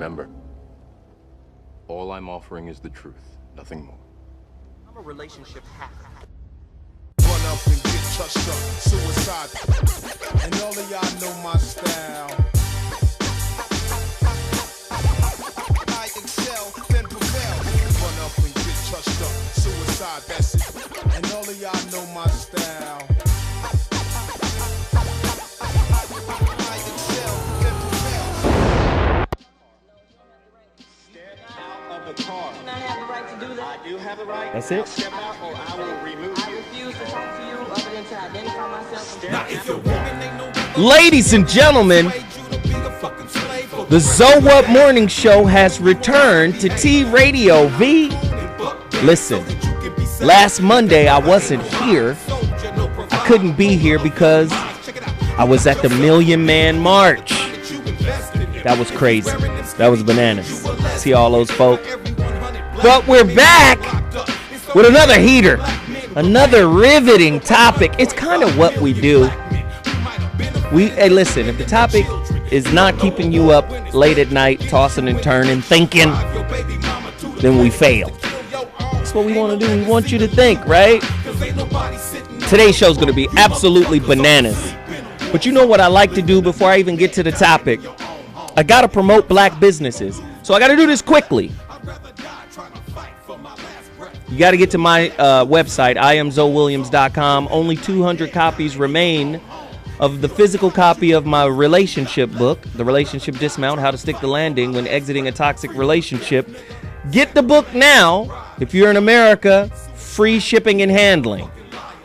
Remember, all I'm offering is the truth, nothing more. I'm a relationship hacker. Run up and get touched up, suicide. And all of y'all know my style. I excel, then prevail. Run up and get touched up, suicide, that's it. And all of y'all know my style. I excel, then prevail. Step out of the car. I have the right to do that. I do have the right. That's it? Step out or I will remove I you. refuse to talk to you other than to identify myself. Now, if you're Ladies and gentlemen, the ZoWilliams Morning Show has returned to TradioV. Listen, last Monday I wasn't here. I couldn't be here because I was at the Million Man March. That was crazy. That was bananas. See all those folk. But we're back with another heater, another riveting topic. It's kind of what we do. Hey, listen, if the topic is not keeping you up late at night, tossing and turning, thinking, then we fail. That's what we want to do. We want you to think, right? Today's show's going to be absolutely bananas. But you know what I like to do before I even get to the topic? I got to promote black businesses. So I got to do this quickly. You got to get to my website, IamZoWilliams.com. Only 200 copies remain of the physical copy of my relationship book, The Relationship Dismount, How to Stick the Landing When Exiting a Toxic Relationship. Get the book now. If you're in America, free shipping and handling.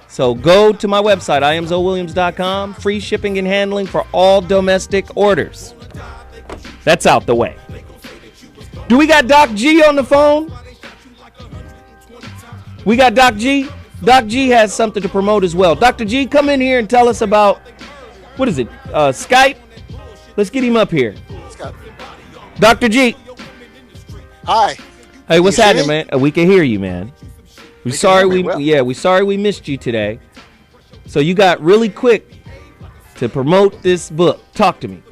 So go to my website, IamZoWilliams.com. Free shipping and handling for all domestic orders. That's out the way. Do we got Doc G on the phone? We got Doc G. Doc G has something to promote as well. Dr. G, come in here and tell us about, what is it, Skype? Let's get him up here. Dr. G. Hi. Hey, what's happening, man? We can hear you, man. We're sorry we missed you today. So you got really quick to promote this book. Talk to me.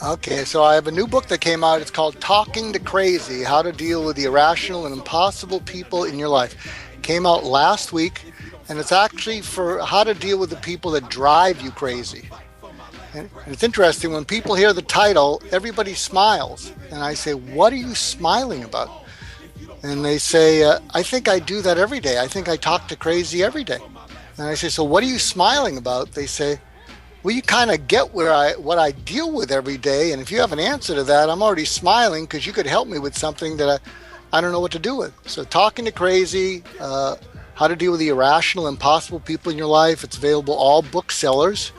Okay, so I have a new book that came out. It's called Talking to Crazy, How to Deal with the Irrational and Impossible People in Your Life. It came out last week, and it's actually for how to deal with the people that drive you crazy. And it's interesting, when people hear the title, everybody smiles. And I say, what are you smiling about? And they say, I think I do that every day. I think I talk to crazy every day. And I say, so what are you smiling about? They say, well, you kind of get what I deal with every day. And if you have an answer to that, I'm already smiling because you could help me with something that I don't know what to do with. So Talking to Crazy, how to deal with the irrational, impossible people in your life. It's available all booksellers.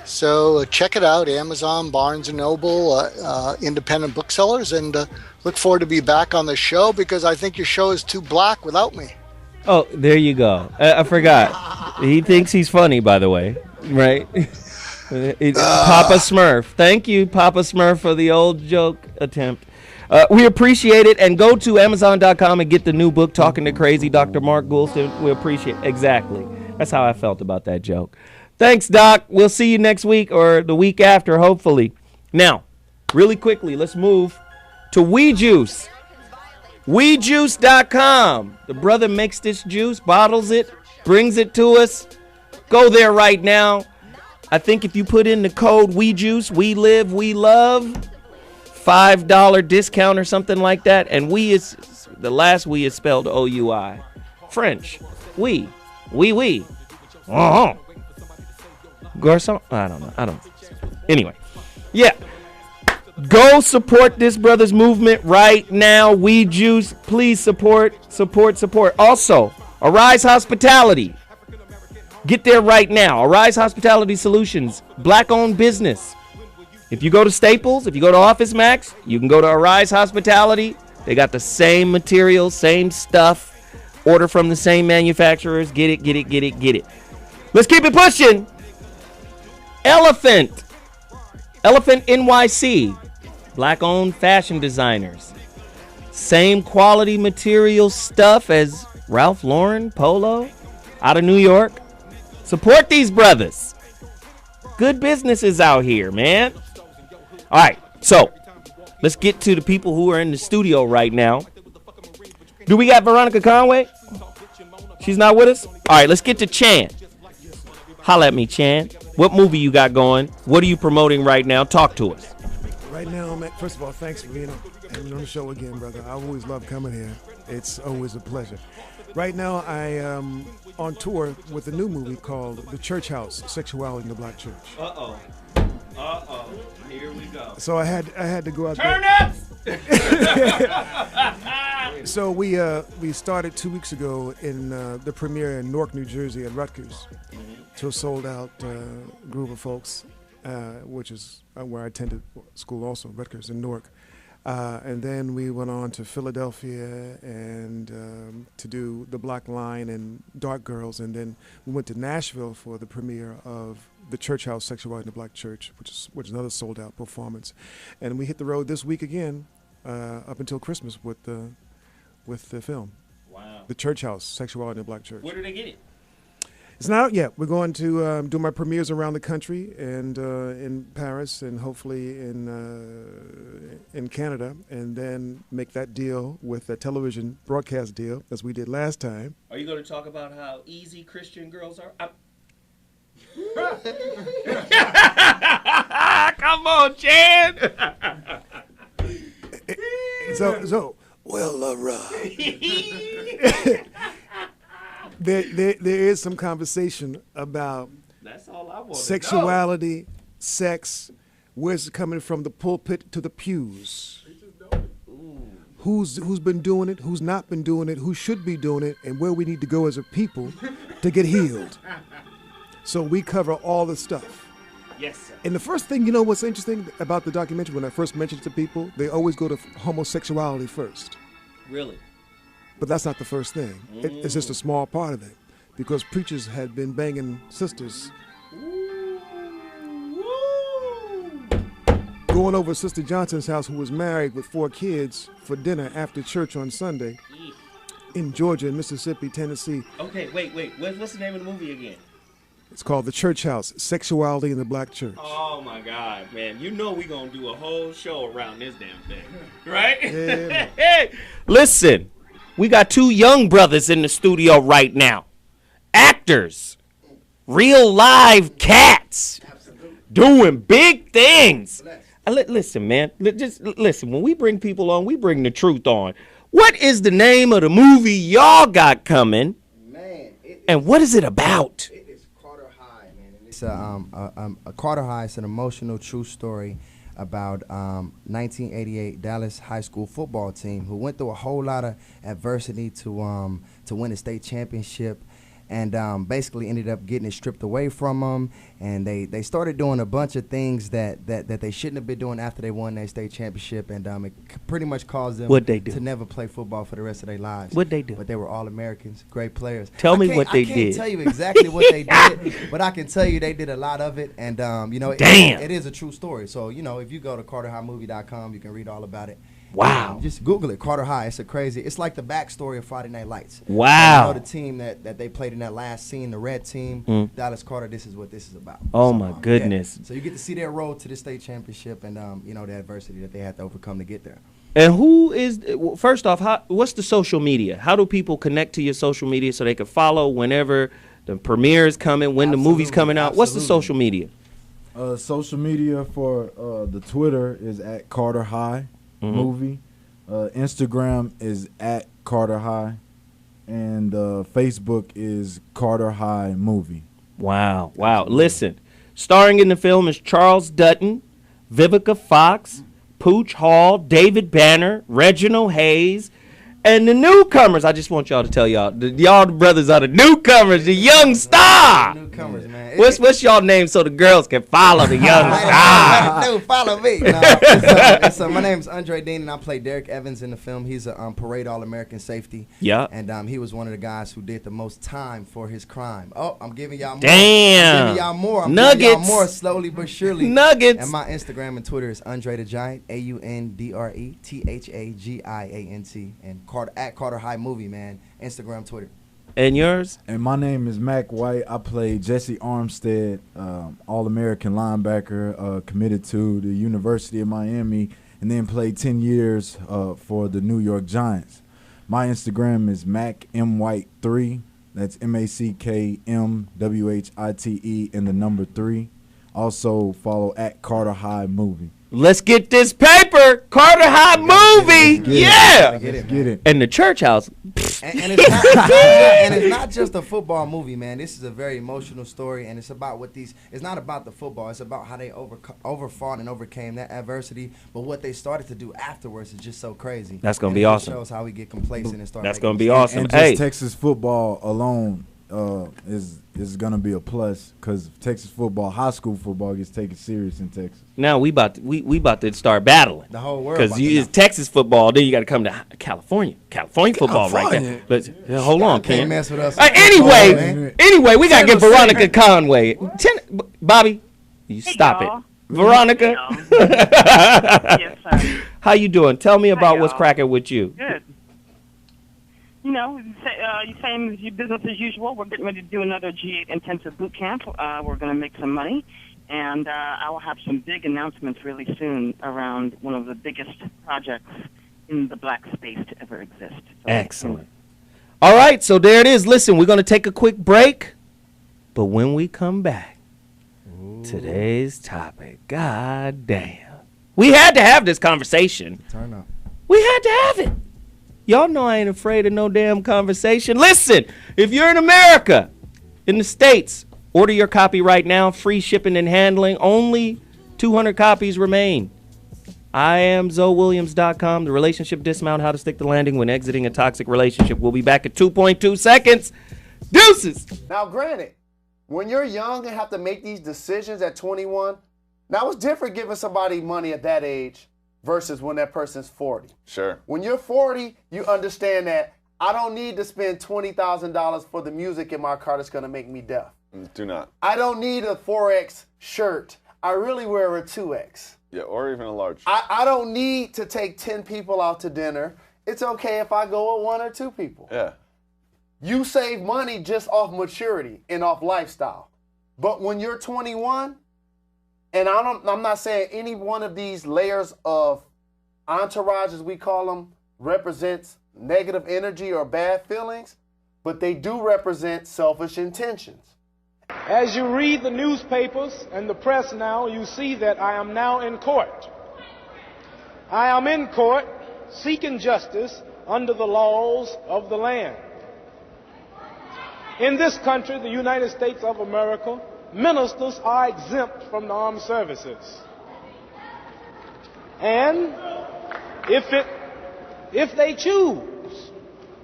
So check it out, Amazon, Barnes & Noble, independent booksellers. And look forward to be back on the show because I think your show is too black without me. Oh, there you go. I forgot. He thinks he's funny, by the way, right? Papa Smurf. Thank you, Papa Smurf, for the old joke attempt. We appreciate it. And go to Amazon.com and get the new book, Talking to Crazy, Dr. Mark Goulston. We appreciate it. Exactly. That's how I felt about that joke. Thanks, Doc. We'll see you next week or the week after, hopefully. Now, really quickly, let's move to WeJuice. WeJuice.com. The brother makes this juice, bottles it, brings it to us. Go there right now. I think if you put in the code WeJuice, we live, we love, $5 discount or something like that. And we is, the last we is spelled O-U-I. French. We. Uh-huh. Garçon? I don't know. Anyway. Yeah. Go support this brother's movement right now. WeJuice. Please support. Also, Arise Hospitality. Get there right now. Arise Hospitality Solutions. Black-owned business. If you go to Staples, if you go to Office Max, you can go to Arise Hospitality. They got the same materials, same stuff. Order from the same manufacturers. Get it. Let's keep it pushing. Elephant NYC. Black-owned fashion designers. Same quality material stuff as Ralph Lauren, Polo, out of New York. Support these brothers. Good businesses out here, man. All right, so Let's get to the people who are in the studio right now. Do we got Veronica Conway? She's not with us? All right, let's get to Chan. Holla at me, Chan. What movie you got going? What are you promoting right now? Talk to us. Right now, man, first of all, thanks for being on the show again, brother. I always love coming here. It's always a pleasure. Right now, I am on tour with a new movie called The Church House: Sexuality in the Black Church. Uh-oh. Here we go. So I had to go out Turn there. up! So we started 2 weeks ago in the premiere in Newark, New Jersey at Rutgers to a sold-out group of folks, which is where I attended school also, Rutgers in Newark. And then we went on to Philadelphia and to do The Black Line and Dark Girls. And then we went to Nashville for the premiere of The Church House: Sexuality in the Black Church, which is another sold-out performance. And we hit the road this week again up until Christmas with the film. Wow. The Church House: Sexuality in the Black Church. Where did they get it? It's not out yet. We're going to do my premieres around the country and in Paris and hopefully in Canada, and then make that deal with a television broadcast deal as we did last time. Are you going to talk about how easy Christian girls are? Come on, Chan. There is some conversation about That's all I want. sexuality, sex, where's it coming from the pulpit to the pews? Who's been doing it, who's not been doing it, who should be doing it, and where we need to go as a people to get healed. So we cover all the stuff. Yes, sir. And the first thing, you know what's interesting about the documentary, when I first mentioned it to people, they always go to homosexuality first. Really? But that's not the first thing. It's just a small part of it. Because preachers had been banging sisters. Going over Sister Johnson's house, who was married with 4 kids, for dinner after church on Sunday in Georgia, Mississippi, Tennessee. Okay, wait. What's the name of the movie again? It's called The Church House: Sexuality in the Black Church. Oh my God, man! You know we gonna do a whole show around this damn thing, right? Yeah. Hey, listen, we got 2 young brothers in the studio right now, actors, real live cats, doing big things. Listen, man, just listen. When we bring people on, we bring the truth on. What is the name of the movie y'all got coming? Man, and what is it about? It's a Carter High. It's an emotional true story about 1988 Dallas high school football team who went through a whole lot of adversity to win a state championship, and basically ended up getting it stripped away from them. And they started doing a bunch of things that they shouldn't have been doing after they won their state championship, and it pretty much caused them to never play football for the rest of their lives. What'd they do? But they were all Americans, great players. Tell me what they I did. can't tell you exactly what they did, but I can tell you they did a lot of it, and it is a true story. So if you go to CarterHighMovie.com, you can read all about it. Wow. Just Google it, Carter High. It's like the backstory of Friday Night Lights. Wow. The team that they played in that last scene, the red team, Dallas Carter, this is what this is about. Oh, my goodness. Yeah. So you get to see their road to the state championship and, the adversity that they had to overcome to get there. And who is, first off, what's the social media? How do people connect to your social media so they can follow whenever the premiere is coming, when the movie's coming out? What's the social media? Social media for the Twitter is at Carter High Movie. Instagram is at Carter High. And Facebook is Carter High Movie. Wow. Listen, starring in the film is Charles Dutton, Vivica Fox, Pooch Hall, David Banner, Reginald Hayes, and the newcomers. I just want y'all to tell y'all, y'all the brothers are the newcomers, the young star. Newcomers, man. What's y'all name so the girls can follow the young star? Follow me. No, my name's Andre Dean, and I play Derek Evans in the film. He's a parade All-American safety. Yeah. And he was one of the guys who did the most time for his crime. Oh, I'm giving y'all more. Damn. I'm giving y'all more. I'm Nuggets. giving y'all more slowly but surely. Nuggets. And my Instagram and Twitter is Andre the Giant, AUNDRETHAGIANT, and at Carter High Movie, man. Instagram, Twitter. And yours? And my name is Mac White. I play Jesse Armstead, All-American linebacker, committed to the University of Miami, and then played 10 years for the New York Giants. My Instagram is MackMWhite3. That's MackMWhite and the number 3. Also follow at Carter High Movie. Let's get this paper. Carter High Movie. Yeah. Get it. And the church house. And it's not just a football movie, man. This is a very emotional story, and it's about it's not about the football. It's about how they overfought and overcame that adversity. But what they started to do afterwards is just so crazy. That's going to be awesome. It shows how we get complacent and start. That's going to be awesome. And just Texas football alone is going to be a plus, because Texas football, high school football, gets taken serious in Texas. Now we about to start battling. The whole world. Because it's Texas football, then you got to come to California football right there. But hold on, Ken. Can't mess with us. Anyway, we got to get Veronica Conway. Bobby, you stop it. Veronica. Yes, sir. How you doing? Tell me about what's cracking with you. Good. You know, same as your business as usual. We're getting ready to do another G8 intensive boot camp. We're going to make some money, and I will have some big announcements really soon around one of the biggest projects in the black space to ever exist. So excellent. All right, so there it is. Listen, we're going to take a quick break, but when we come back, today's topic, god damn. We had to have this conversation. Turn up. We had to have it. Y'all know I ain't afraid of no damn conversation. Listen, if you're in America, in the States, order your copy right now. Free shipping and handling. Only 200 copies remain. I am ZoWilliams.com. The relationship dismount, how to stick the landing when exiting a toxic relationship. We'll be back at 2.2 seconds. Deuces. Now, granted, when you're young and have to make these decisions at 21, now it's different giving somebody money at that age versus when that person's 40. Sure. When you're 40, you understand that I don't need to spend $20,000 for the music in my car that's going to make me deaf. Do not. I don't need a 4X shirt. I really wear a 2X. Yeah, or even a large. I don't need to take 10 people out to dinner. It's okay if I go with 1 or 2 people. Yeah. You save money just off maturity and off lifestyle. But when you're 21, and I'm not saying any one of these layers of entourage, as we call them, represents negative energy or bad feelings, but they do represent selfish intentions. As you read the newspapers and the press now, you see that I am now in court. I am in court seeking justice under the laws of the land. In this country, the United States of America, ministers are exempt from the armed services. And if they choose,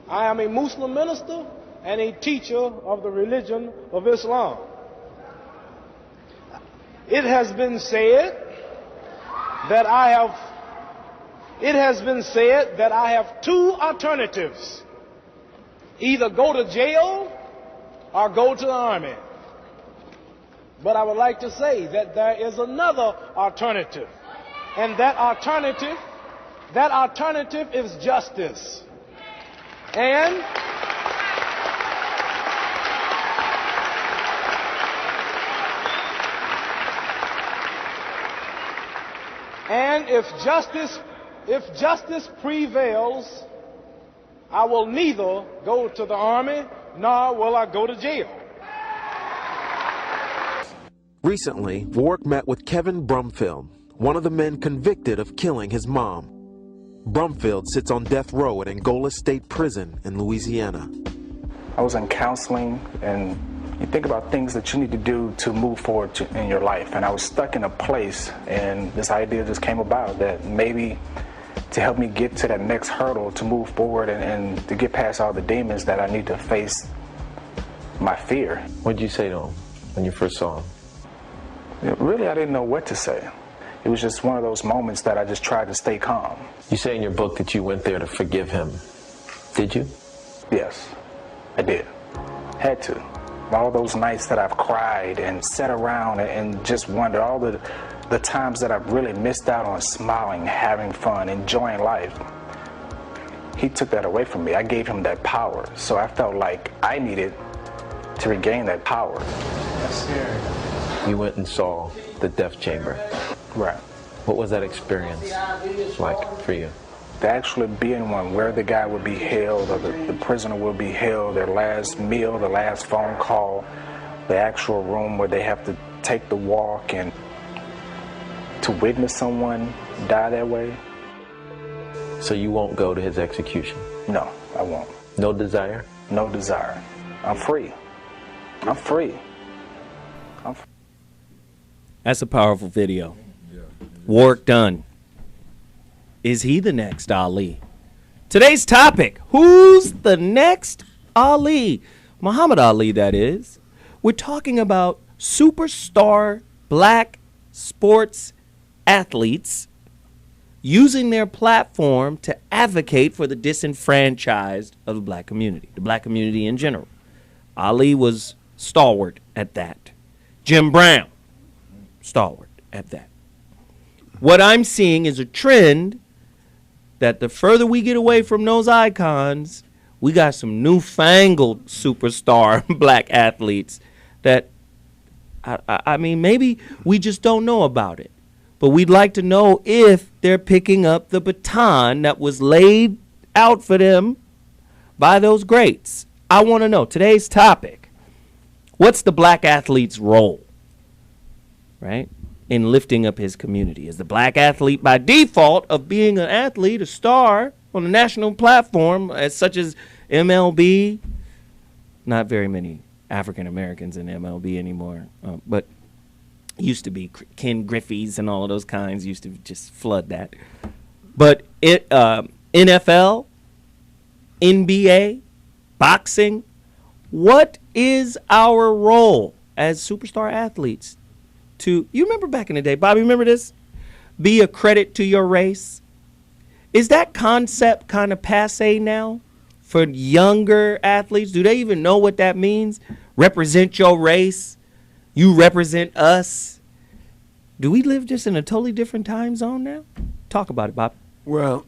I am a Muslim minister and a teacher of the religion of Islam. It has been said that I have 2 alternatives. Either go to jail or go to the army. But I would like to say that there is another alternative. And that alternative is justice. And if justice prevails, I will neither go to the army nor will I go to jail. Recently, Warwick met with Kevin Brumfield, one of the men convicted of killing his mom. Brumfield sits on death row at Angola State Prison in Louisiana. I was in counseling, and you think about things that you need to do to move forward in your life. And I was stuck in a place, and this idea just came about that maybe to help me get to that next hurdle, to move forward and to get past all the demons that I need to face my fear. What did you say to him when you first saw him? Really, I didn't know what to say. It was just one of those moments that I just tried to stay calm. You say in your book that you went there to forgive him. Did you? Yes, I did. Had to. All those nights that I've cried and sat around and just wondered, all the times that I've really missed out on smiling, having fun, enjoying life. He took that away from me. I gave him that power. So I felt like I needed to regain that power. That's scary. You went and saw the death chamber. Right. What was that experience like for you? To actually be in one where the guy would be held, or the prisoner will be held, their last meal, the last phone call, the actual room where they have to take the walk, and to witness someone die that way. So you won't go to his execution? No, I won't. No desire? No desire. I'm free. I'm free. That's a powerful video. Work done. Is he the next Ali? Today's topic, who's the next Ali? Muhammad Ali, that is. We're talking about superstar black sports athletes using their platform to advocate for the disenfranchised of the black community in general. Ali was stalwart at that. Jim Brown, stalwart at that. What I'm seeing is a trend that the further we get away from those icons, we got some newfangled superstar black athletes that, I mean, maybe we just don't know about it. But we'd like to know if they're picking up the baton that was laid out for them by those greats. I want to know, today's topic, what's the black athlete's role, right, in lifting up his community? Is the black athlete, by default of being an athlete, a star on a national platform, as such as MLB? Not very many African Americans in MLB anymore, but used to be. Ken Griffey's and all of those kinds used to just flood that. But NFL, NBA, boxing, what is our role as superstar athletes to, you remember back in the day, Bobby, remember this? Be a credit to your race. Is that concept kind of passe now for younger athletes? Do they even know what that means? Represent your race. You represent us. Do we live just in a totally different time zone now? Talk about it, Bob. Well,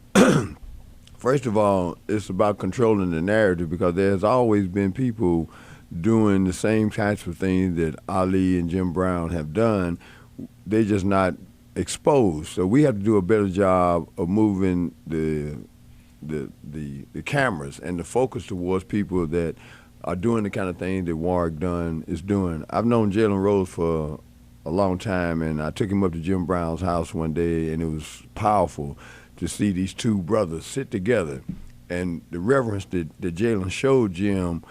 first of all, it's about controlling the narrative, because there's always been people doing the same types of things that Ali and Jim Brown have done. They're just not exposed. So we have to do a better job of moving the cameras and the focus towards people that are doing the kind of things that Warwick Dunn is doing. I've known Jalen Rose for a long time, and I took him up to Jim Brown's house one day, and it was powerful to see these two brothers sit together. And the reverence that Jalen showed Jim,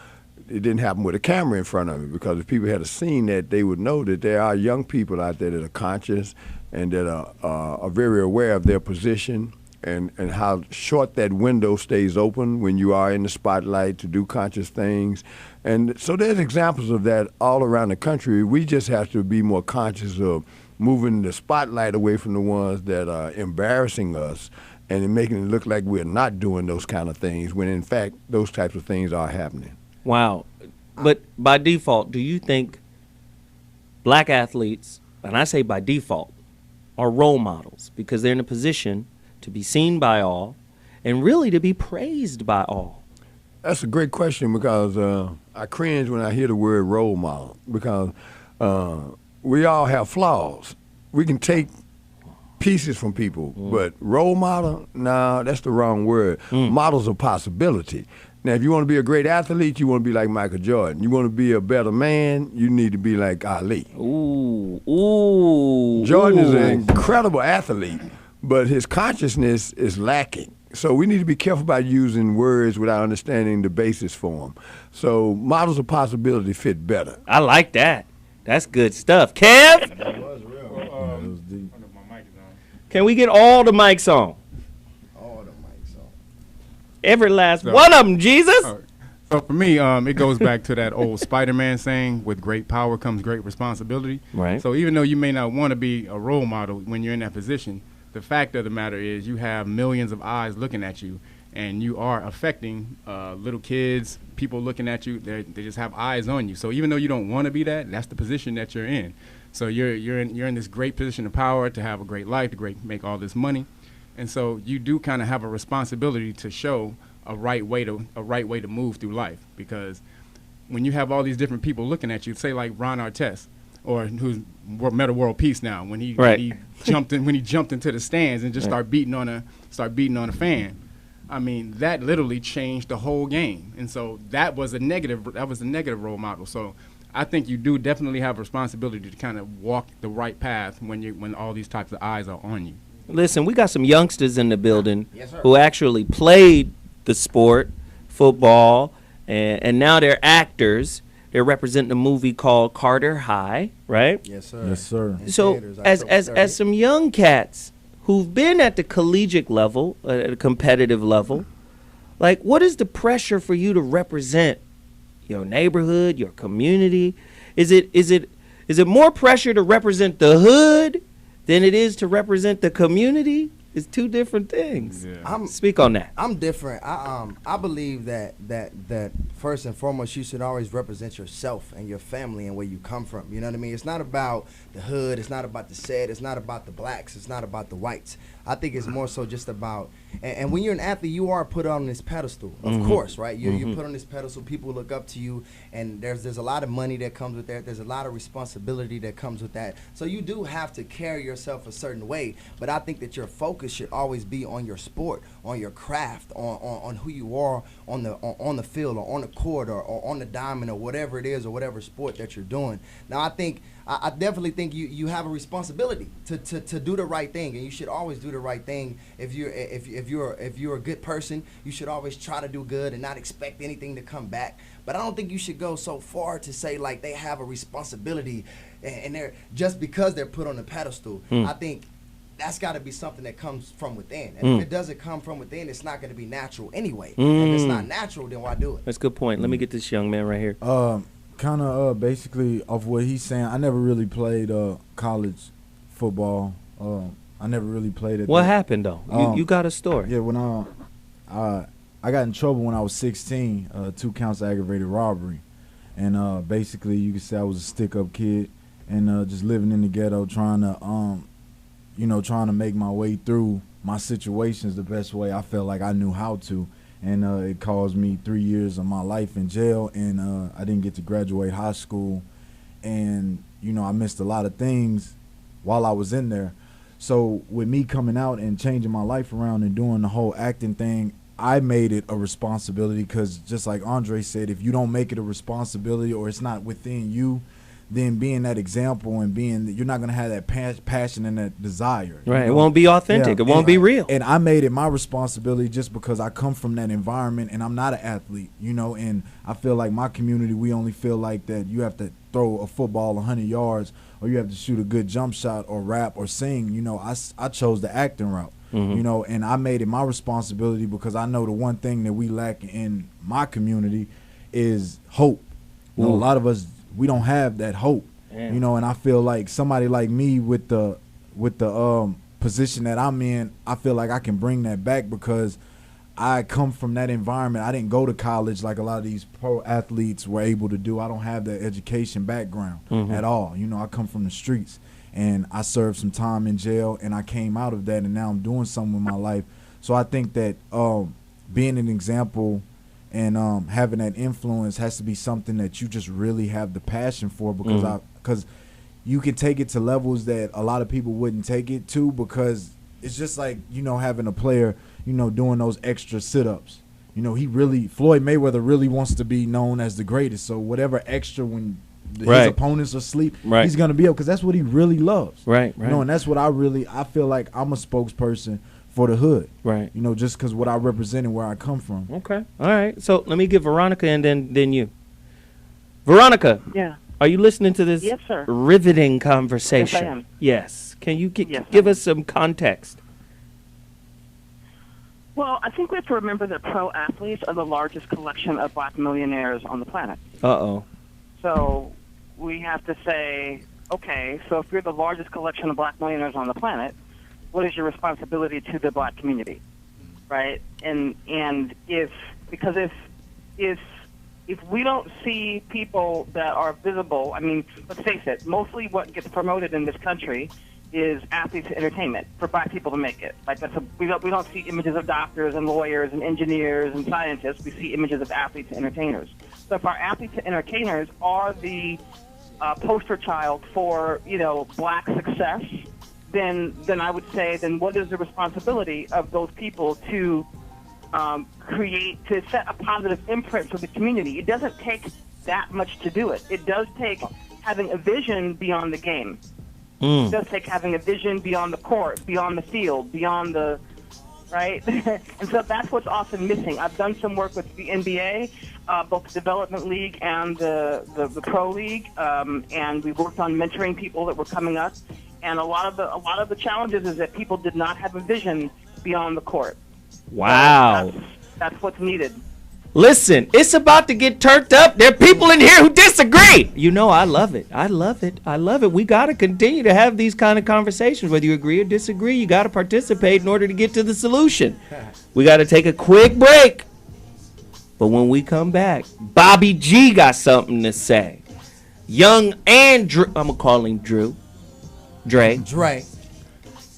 it didn't happen with a camera in front of him, because if people had seen that, they would know that there are young people out there that are conscious and that are very aware of their position, and how short that window stays open when you are in the spotlight to do conscious things. And so there's examples of that all around the country. We just have to be more conscious of moving the spotlight away from the ones that are embarrassing us and making it look like we're not doing those kind of things, when in fact those types of things are happening. Wow. But by default, do you think black athletes, and I say by default, are role models because they're in a position to be seen by all and really to be praised by all? That's a great question, because I cringe when I hear the word role model, because we all have flaws. We can take pieces from people, but role model, no, that's the wrong word. Model's a possibility. Now, if you want to be a great athlete, you want to be like Michael Jordan. You want to be a better man, you need to be like Ali. Jordan is an incredible athlete, but his consciousness is lacking. So we need to be careful about using words without understanding the basis for them. So models of possibility fit better. I like that. That's good stuff. Kev? That was real. Can we get all the mics on? All the mics on. Every last one of them, Jesus. So for me, it goes back to that old Spider-Man saying, with great power comes great responsibility. Right. So even though you may not want to be a role model when you're in that position, the fact of the matter is you have millions of eyes looking at you, and you are affecting little kids, people looking at you. They just have eyes on you. So even though you don't want to be that, that's the position that you're in. So you're in this great position of power to have a great life, to make all this money, and so you do kind of have a responsibility to show a right way to move through life. Because when you have all these different people looking at you, say like Ron Artest, or who's meta world peace now, when he jumped into the stands and just started beating on a fan. I mean, that literally changed the whole game, and so that was a negative role model. So I think you do definitely have a responsibility to kind of walk the right path when all these types of eyes are on you. Listen, we got some youngsters in the building Yes, who actually played the sport, football, and now they're actors. They're representing a movie called Carter High, right? Yes, sir. Yes, sir. So as some young cats who've been at the collegiate level, at a competitive level, like, what is the pressure for you to represent your neighborhood, your community? Is it more pressure to represent the hood than it is to represent the community? It's two different things. Yeah. Speak on that. I'm different. I believe that first and foremost, you should always represent yourself and your family and where you come from. You know what I mean? It's not about the hood. It's not about the set. It's not about the blacks. It's not about the whites. I think it's more so just about, and when you're an athlete, you are put on this pedestal, of course, right? You're put on this pedestal. People look up to you, and there's a lot of money that comes with that. There's a lot of responsibility that comes with that. So you do have to carry yourself a certain way. But I think that your focus should always be on your sport, on your craft, on who you are on the field or on the court or on the diamond or whatever it is or whatever sport that you're doing. Now I definitely think you have a responsibility to do the right thing, and you should always do the right thing. If you're a good person, you should always try to do good and not expect anything to come back. But I don't think you should go so far to say like they have a responsibility and they're just because they're put on the pedestal. I think that's got to be something that comes from within. And if it doesn't come from within, it's not going to be natural anyway. If it's not natural, then why do it? That's a good point. Let me get this young man right here. Kind of basically of what he's saying. I never really played college football. I never really played it. What happened though? You got a story. Yeah, when I got in trouble when I was 16, 2 counts of aggravated robbery, and basically you could say I was a stick-up kid and just living in the ghetto, trying to make my way through my situations the best way I felt like I knew how to. And it caused me 3 years of my life in jail, and I didn't get to graduate high school. And, I missed a lot of things while I was in there. So with me coming out and changing my life around and doing the whole acting thing, I made it a responsibility because just like Andre said, if you don't make it a responsibility or it's not within you, then being that example and you're not going to have that passion and that desire. Right. It won't be authentic. It won't be real. And I made it my responsibility just because I come from that environment and I'm not an athlete, and I feel like my community, we only feel like that you have to throw a football 100 yards or you have to shoot a good jump shot or rap or sing. I chose the acting route, and I made it my responsibility because I know the one thing that we lack in my community is hope. A lot of us, we don't have that hope, and I feel like somebody like me with the position that I'm in, I feel like I can bring that back because I come from that environment. I didn't go to college like a lot of these pro athletes were able to do. I don't have that education background at all. I come from the streets, and I served some time in jail, and I came out of that, and now I'm doing something with my life. So I think that being an example and having that influence has to be something that you just really have the passion for because you can take it to levels that a lot of people wouldn't take it to because it's just like, having a player, doing those extra sit-ups. Floyd Mayweather really wants to be known as the greatest. So whatever extra when his opponents are asleep, he's going to be able because that's what he really loves. Right. And that's what I feel like I'm a spokesperson for the hood, right? Just because what I represent and where I come from. Okay, all right. So let me get Veronica and then you. Veronica, yeah, are you listening to this? Yes, sir. Riveting conversation. Yes, I am. Yes. Can you give us some context? Well, I think we have to remember that pro athletes are the largest collection of black millionaires on the planet. Uh-oh. So we have to say, okay, so if you're the largest collection of black millionaires on the planet, what is your responsibility to the black community, right? And if we don't see people that are visible, I mean, let's face it, mostly what gets promoted in this country is athletes entertainment for black people to make it. Like we don't see images of doctors and lawyers and engineers and scientists. We see images of athletes and entertainers. So if our athletes and entertainers are the poster child for, black success, then I would say, then what is the responsibility of those people to set a positive imprint for the community? It doesn't take that much to do it. It does take having a vision beyond the game. It does take having a vision beyond the court, beyond the field, beyond the, right? And so that's what's often missing. I've done some work with the NBA, both the development league and the pro league, and we worked on mentoring people that were coming up. And a lot of the challenges is that people did not have a vision beyond the court. Wow. So that's what's needed. Listen, it's about to get turned up. There are people in here who disagree. I love it. I love it. I love it. We got to continue to have these kind of conversations. Whether you agree or disagree, you got to participate in order to get to the solution. We got to take a quick break. But when we come back, Bobby G got something to say. Young Andrew, I'm going to call him Drew. Dre. I'm going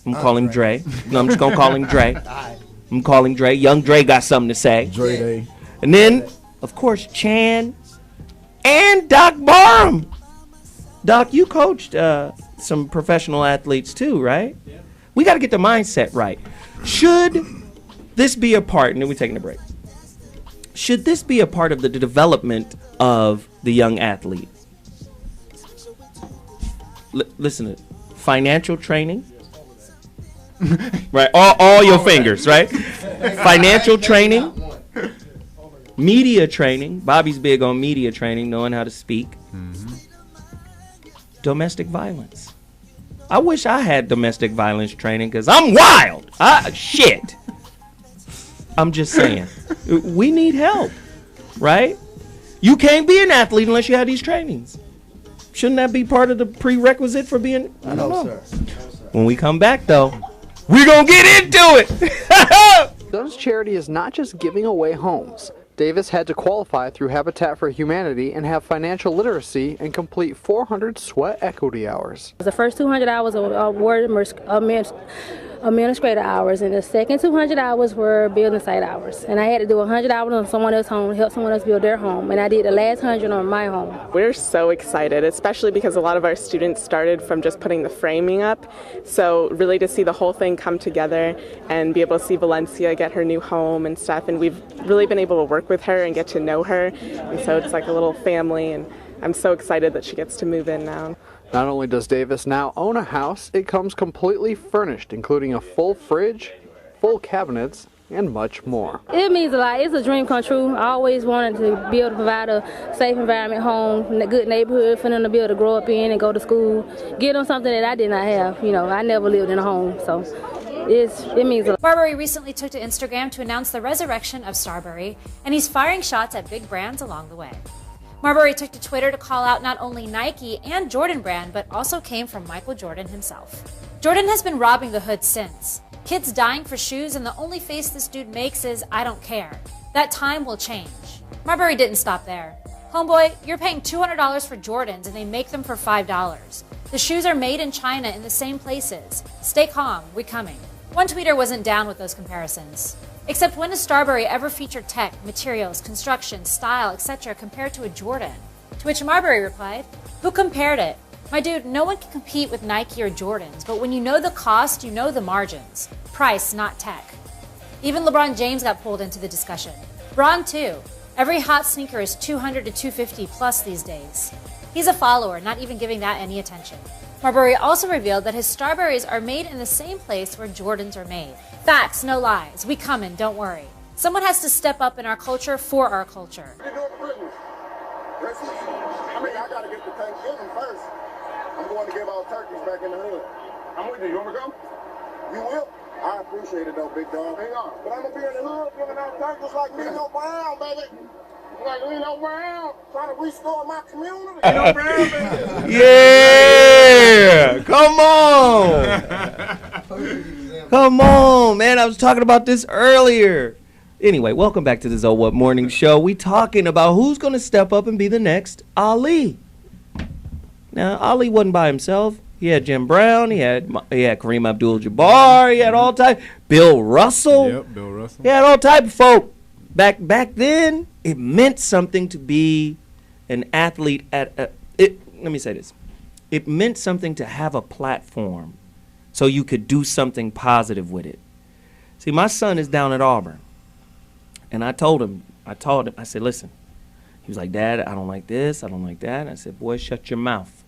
to call him Dre. No, I'm just going to call him Dre. I'm going to call him Dre. Young Dre got something to say. Dre Day. And then, of course, Chan and Doc Barham. Doc, you coached some professional athletes too, right? Yeah. We got to get the mindset right. Should this be a part, and then we're taking a break. Should this be a part of the development of the young athlete? Listen to it. Financial training. Right, all your fingers, right? Financial training. Media training. Bobby's big on media training, knowing how to speak. Domestic violence. I wish I had domestic violence training because I'm wild. Shit. I'm just saying. We need help, right? You can't be an athlete unless you have these trainings. Shouldn't that be part of the prerequisite for being? I don't know. Sir. No, sir. When we come back, though, we're going to get into it. Dunn's charity is not just giving away homes. Davis had to qualify through Habitat for Humanity and have financial literacy and complete 400 sweat equity hours. The first 200 hours were administrative hours, and the second 200 hours were building site hours. And I had to do 100 hours on someone else's home, help someone else build their home, and I did the last 100 on my home. We're so excited, especially because a lot of our students started from just putting the framing up. So really to see the whole thing come together and be able to see Valencia get her new home and stuff, and we've really been able to work with her and get to know her, and so it's like a little family, and I'm so excited that she gets to move in now. Not only does Davis now own a house, it comes completely furnished, including a full fridge, full cabinets, and much more. It means a lot. It's a dream come true. I always wanted to be able to provide a safe environment, home, a good neighborhood for them to be able to grow up in and go to school, give them something that I did not have. I never lived in a home, so it means a lot. Marbury recently took to Instagram to announce the resurrection of Starbury, and he's firing shots at big brands along the way. Marbury took to Twitter to call out not only Nike and Jordan brand, but also came from Michael Jordan himself. Jordan has been robbing the hood since. Kids dying for shoes, and the only face this dude makes is, I don't care. That time will change. Marbury didn't stop there. Homeboy, you're paying $200 for Jordans, and they make them for $5. The shoes are made in China in the same places. Stay calm, we coming. One tweeter wasn't down with those comparisons. Except when has Starbury ever featured tech, materials, construction, style, etc. compared to a Jordan? To which Marbury replied, who compared it? My dude, no one can compete with Nike or Jordans, but when you know the cost, you know the margins. Price, not tech. Even LeBron James got pulled into the discussion. Bron too. Every hot sneaker is $200 to $250 plus these days. He's a follower, not even giving that any attention. Marbury also revealed that his Starburys are made in the same place where Jordans are made. Facts, no lies. We comin', don't worry. Someone has to step up in our culture for our culture. I gotta get to Thanksgiving first. I'm going to give out turkeys back in the hood. I'm with you. You want me to come? You will? I appreciate it though, big dog. Hang on. But I'm gonna be in the hood giving out turkeys like Nino Brown, baby. Like Nino Brown, trying to restore my community. Nino Brown, baby. Yeah! Come on! Come on, man. I was talking about this earlier. Anyway, welcome back to the So What Morning Show. We talking about who's going to step up and be the next Ali. Now, Ali wasn't by himself. He had Jim Brown. He had Kareem Abdul-Jabbar. He had all type. Bill Russell. Yep, Bill Russell. He had all type of folk. Back then, it meant something to be an athlete at let me say this. It meant something to have a platform so you could do something positive with it. See, my son is down at Auburn. And I told him, I said, listen. He was like, Dad, I don't like this, I don't like that. And I said, boy, shut your mouth.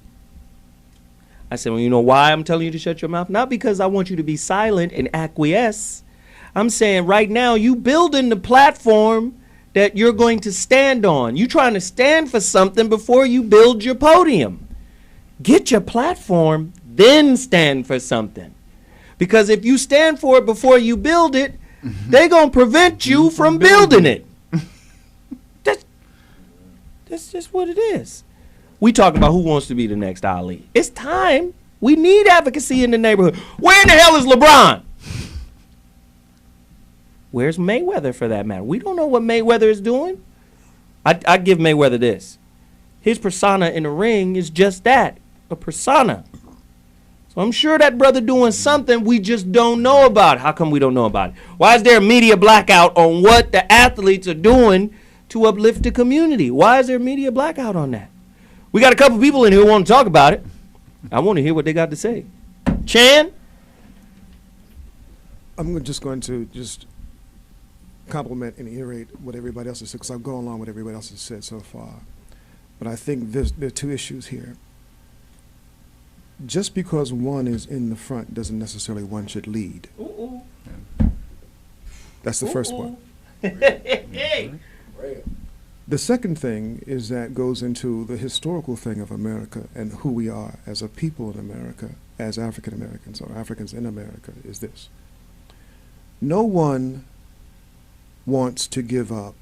I said, well, you know why I'm telling you to shut your mouth? Not because I want you to be silent and acquiesce. I'm saying right now you building the platform that you're going to stand on. You're trying to stand for something before you build your podium. Get your platform, then stand for something. Because if you stand for it before you build it, they're going to prevent you from building it. That's just what it is. We talking about who wants to be the next Ali. It's time. We need advocacy in the neighborhood. Where in the hell is LeBron? Where's Mayweather, for that matter? We don't know what Mayweather is doing. I give Mayweather this. His persona in the ring is just that, a persona. So I'm sure that brother doing something we just don't know about. How come we don't know about it? Why is there a media blackout on what the athletes are doing to uplift the community? Why is there a media blackout on that? We got a couple people in here who want to talk about it. I want to hear what they got to say. Chan? I'm just going to compliment and iterate what everybody else has said, because I've gone along with everybody else has said so far. But I think there are two issues here. Just because one is in the front doesn't necessarily one should lead. Ooh. That's the first one. Hey. The second thing is that goes into the historical thing of America and who we are as a people in America, as African Americans or Africans in America, is this. No one wants to give up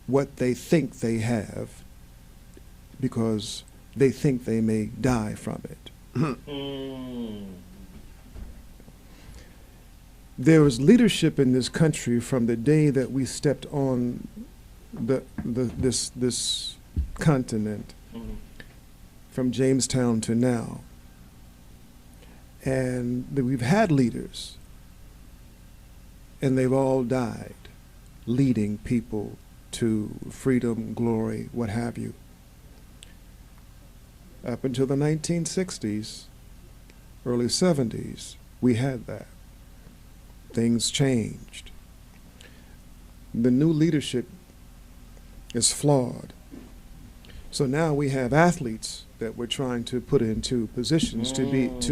what they think they have because they think they may die from it. There was leadership in this country from the day that we stepped on this continent, from Jamestown to now, and we've had leaders, and they've all died leading people to freedom, glory, what have you. Up until the 1960s, early 70s, we had that. Things changed. The new leadership is flawed. So now we have athletes that we're trying to put into positions to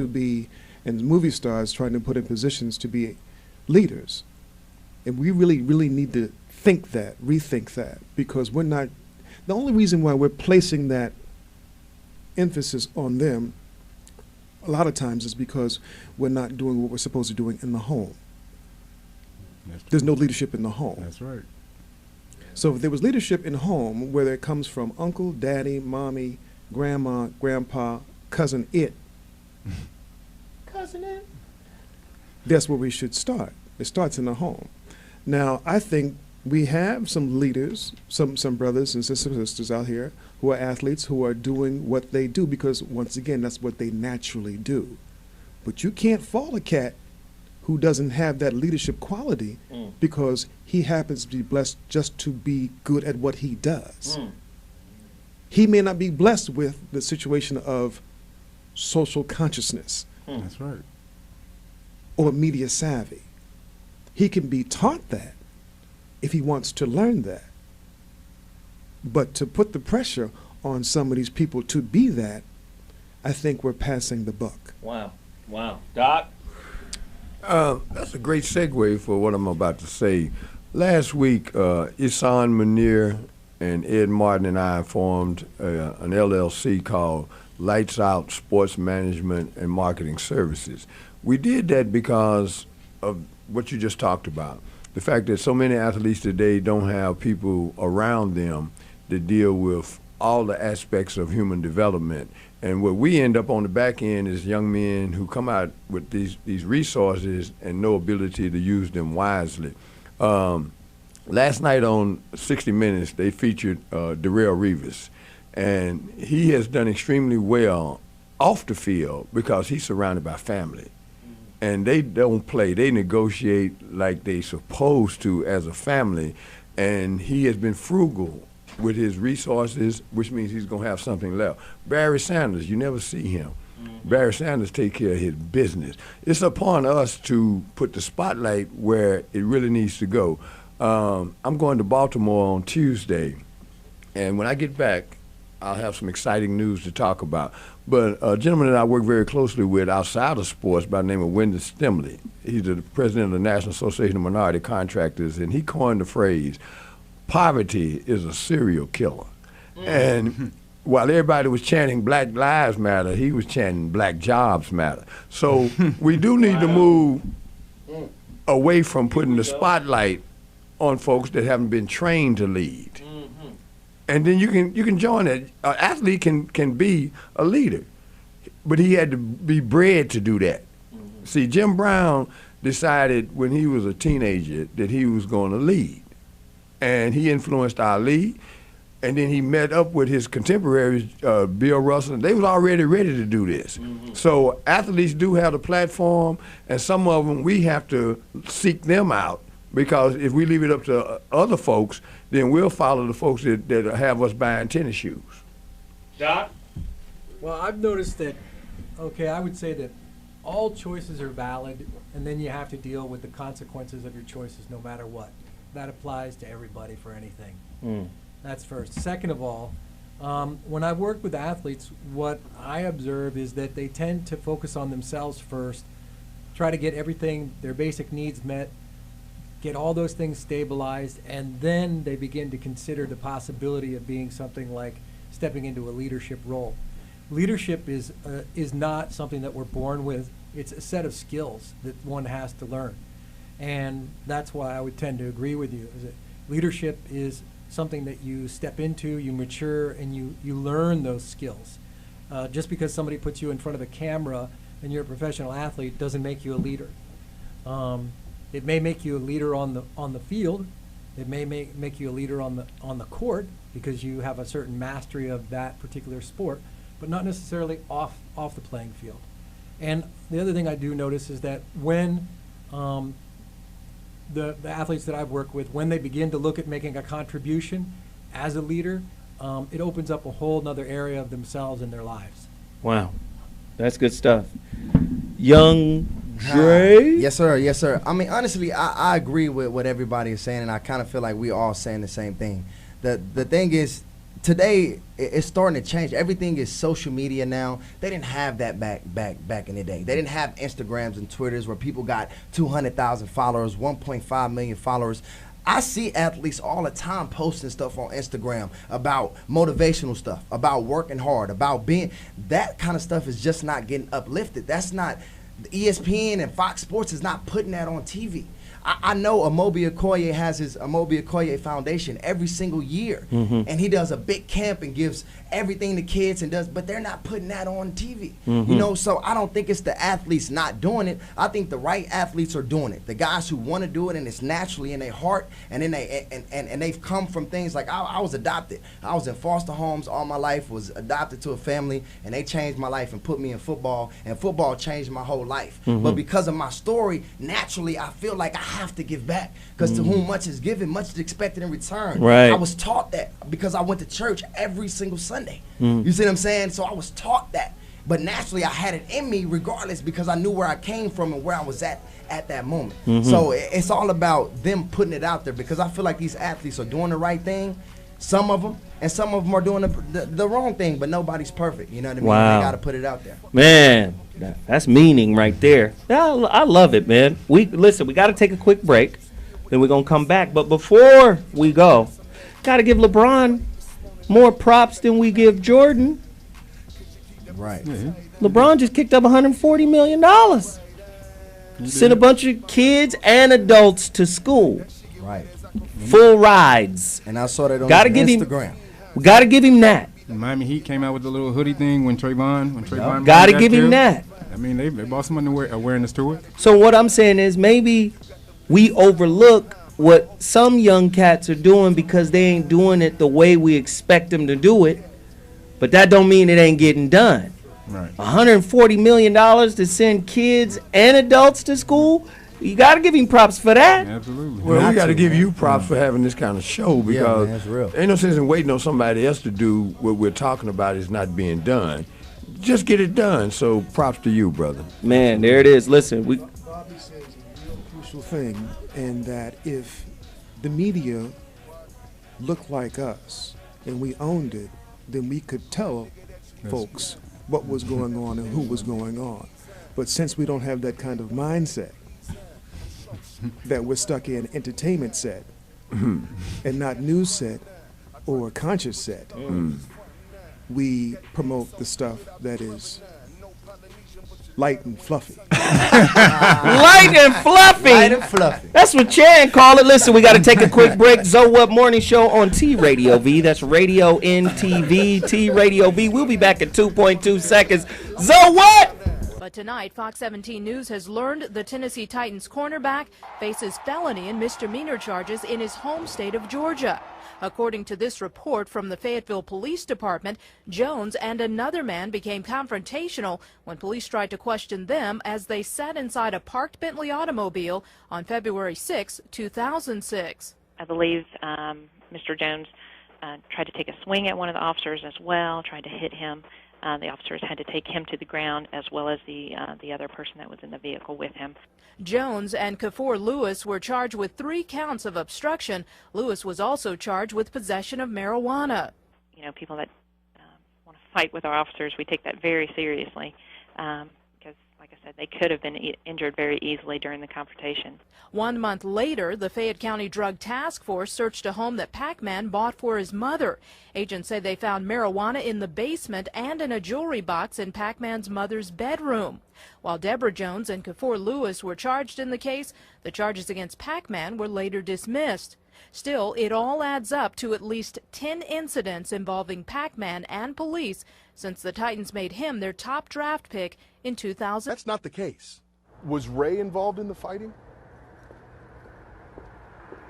be, and movie stars trying to put in positions to be leaders. And we really need to rethink that, because we're not, the only reason why we're placing that emphasis on them a lot of times is because we're not doing what we're supposed to be doing in the home. There's no leadership in the home. That's right. So if there was leadership in home, whether it comes from uncle, daddy, mommy, grandma, grandpa, cousin it, that's where we should start. It starts in the home. Now, I think we have some leaders, some brothers and sisters out here who are athletes who are doing what they do because, once again, that's what they naturally do. But you can't fault a cat who doesn't have that leadership quality because he happens to be blessed just to be good at what he does. He may not be blessed with the situation of social consciousness. That's right. Or media savvy. He can be taught that if he wants to learn that. But to put the pressure on some of these people to be that, I think we're passing the buck. Wow. Doc? That's a great segue for what I'm about to say. Last week, Isan Munir and Ed Martin and I formed an LLC called Lights Out Sports Management and Marketing Services. We did that because of what you just talked about. The fact that so many athletes today don't have people around them that deal with all the aspects of human development. And what we end up on the back end is young men who come out with these resources and no ability to use them wisely. Last night on 60 Minutes, they featured Darrell Reeves. And he has done extremely well off the field because he's surrounded by family. And they don't play. They negotiate like they supposed to as a family. And he has been frugal with his resources, which means he's going to have something left. Barry Sanders, you never see him. Barry Sanders take care of his business. It's upon us to put the spotlight where it really needs to go. I'm going to Baltimore on Tuesday, and when I get back, I'll have some exciting news to talk about. But a gentleman that I work very closely with outside of sports by the name of Wyndon Stimley, he's the president of the National Association of Minority Contractors, and he coined the phrase, poverty is a serial killer. And while everybody was chanting Black Lives Matter, he was chanting Black Jobs Matter. So we do need to move away from putting the spotlight on folks that haven't been trained to lead. And then you can join it. An athlete can be a leader, but he had to be bred to do that. See, Jim Brown decided when he was a teenager that he was going to lead, and he influenced our league. And then he met up with his contemporaries, Bill Russell, and they was already ready to do this. So athletes do have a platform, and some of them we have to seek them out, because if we leave it up to other folks, then we'll follow the folks that have us buying tennis shoes. Doc? Well, I've noticed that, okay, I would say that all choices are valid, and then you have to deal with the consequences of your choices no matter what. That applies to everybody for anything. That's first. Second of all, when I work with athletes, what I observe is that they tend to focus on themselves first, try to get everything, their basic needs met, get all those things stabilized, and then they begin to consider the possibility of being something like stepping into a leadership role. Leadership is not something that we're born with. It's a set of skills that one has to learn. And that's why I would tend to agree with you, is that leadership is something that you step into, you mature, and you learn those skills. Just because somebody puts you in front of a camera and you're a professional athlete doesn't make you a leader. It may make you a leader on the field. It may make you a leader on the court because you have a certain mastery of that particular sport, but not necessarily off the playing field. And the other thing I do notice is that when the athletes that I've worked with, when they begin to look at making a contribution as a leader, it opens up a whole nother area of themselves in their lives. Wow, that's good stuff. Young Dre? Yes, sir. Yes, sir. I mean, honestly, I agree with what everybody is saying, and I kind of feel like we all saying the same thing. The thing is, today it's starting to change. Everything is social media now. They didn't have that back in the day. They didn't have Instagrams and Twitters where people got 200,000 followers, 1.5 million followers. I see athletes all the time posting stuff on Instagram about motivational stuff, about working hard, about being, that kind of stuff is just not getting uplifted. That's not, ESPN and Fox Sports is not putting that on TV. I know Amobi Okoye has his Amobi Okoye Foundation every single year, and he does a big camp and gives everything to kids and does, but they're not putting that on TV. You know, so I don't think it's the athletes not doing it. I think the right athletes are doing it. The guys who want to do it and it's naturally in their heart, and then they've come from things like I was adopted. I was in foster homes all my life, was adopted to a family, and they changed my life and put me in football, and football changed my whole life. But because of my story, naturally I feel like I have to give back, because to whom much is given, much is expected in return. Right. I was taught that because I went to church every single Sunday. You see what I'm saying? So I was taught that. But naturally I had it in me regardless, because I knew where I came from and where I was at that moment. So it's all about them putting it out there, because I feel like these athletes are doing the right thing, some of them, and some of them are doing the wrong thing, but nobody's perfect. You know what I mean? Wow. They got to put it out there. Man, that's meaning right there. I love it, man. We got to take a quick break, then we're going to come back. But before we go, got to give LeBron more props than we give Jordan. Right. LeBron just kicked up $140 million. Sent a bunch of kids and adults to school. Right. Full rides. And I saw that on Instagram. We got to give him that. Miami Heat came out with the little hoodie thing when Trayvon got to give him that. I mean, they brought some awareness to it. So what I'm saying is, maybe we overlook what some young cats are doing because they ain't doing it the way we expect them to do it, but that don't mean it ain't getting done. Right. $140 million to send kids and adults to school, You got to give him props for that. Absolutely. Well, we got to give you props for having this kind of show because man, it's real. ain't no sense in waiting on somebody else to do what we're talking about is not being done. Just get it done. So props to you, brother. Man, there it is. Listen, Bobby says a real crucial thing, and that if the media looked like us and we owned it, then we could tell folks what was going on and who was going on. But since we don't have that kind of mindset, that we're stuck in entertainment set and not news set or conscious set, we promote the stuff that is light and fluffy. Light and fluffy. Light and fluffy. That's what Chan call it. Listen, we got to take a quick break. ZoWilliams Morning Show on TradioV. That's Radio NTV, TradioV. We'll be back in 2.2 seconds. Zo what? But tonight, Fox 17 News has learned the Tennessee Titans cornerback faces felony and misdemeanor charges in his home state of Georgia. According to this report from the Fayetteville Police Department, Jones and another man became confrontational when police tried to question them as they sat inside a parked Bentley automobile on February 6, 2006. I believe Mr. Jones tried to take a swing at one of the officers as well, tried to hit him. The officers had to take him to the ground as well as the other person that was in the vehicle with him. Jones and Kafour Lewis were charged with 3 counts of obstruction. Lewis was also charged with possession of marijuana. You know, people that want to fight with our officers, we take that very seriously because, like I said, they could have been injured very easily during the confrontation. 1 month later, the Fayette County Drug Task Force searched a home that Pac-Man bought for his mother. Agents say they found marijuana in the basement and in a jewelry box in Pac-Man's mother's bedroom. While Deborah Jones and Kafour Lewis were charged in the case, the charges against Pac-Man were later dismissed. Still, it all adds up to at least 10 incidents involving Pac-Man and police since the Titans made him their top draft pick in 2000. That's not the case. Was Ray involved in the fighting?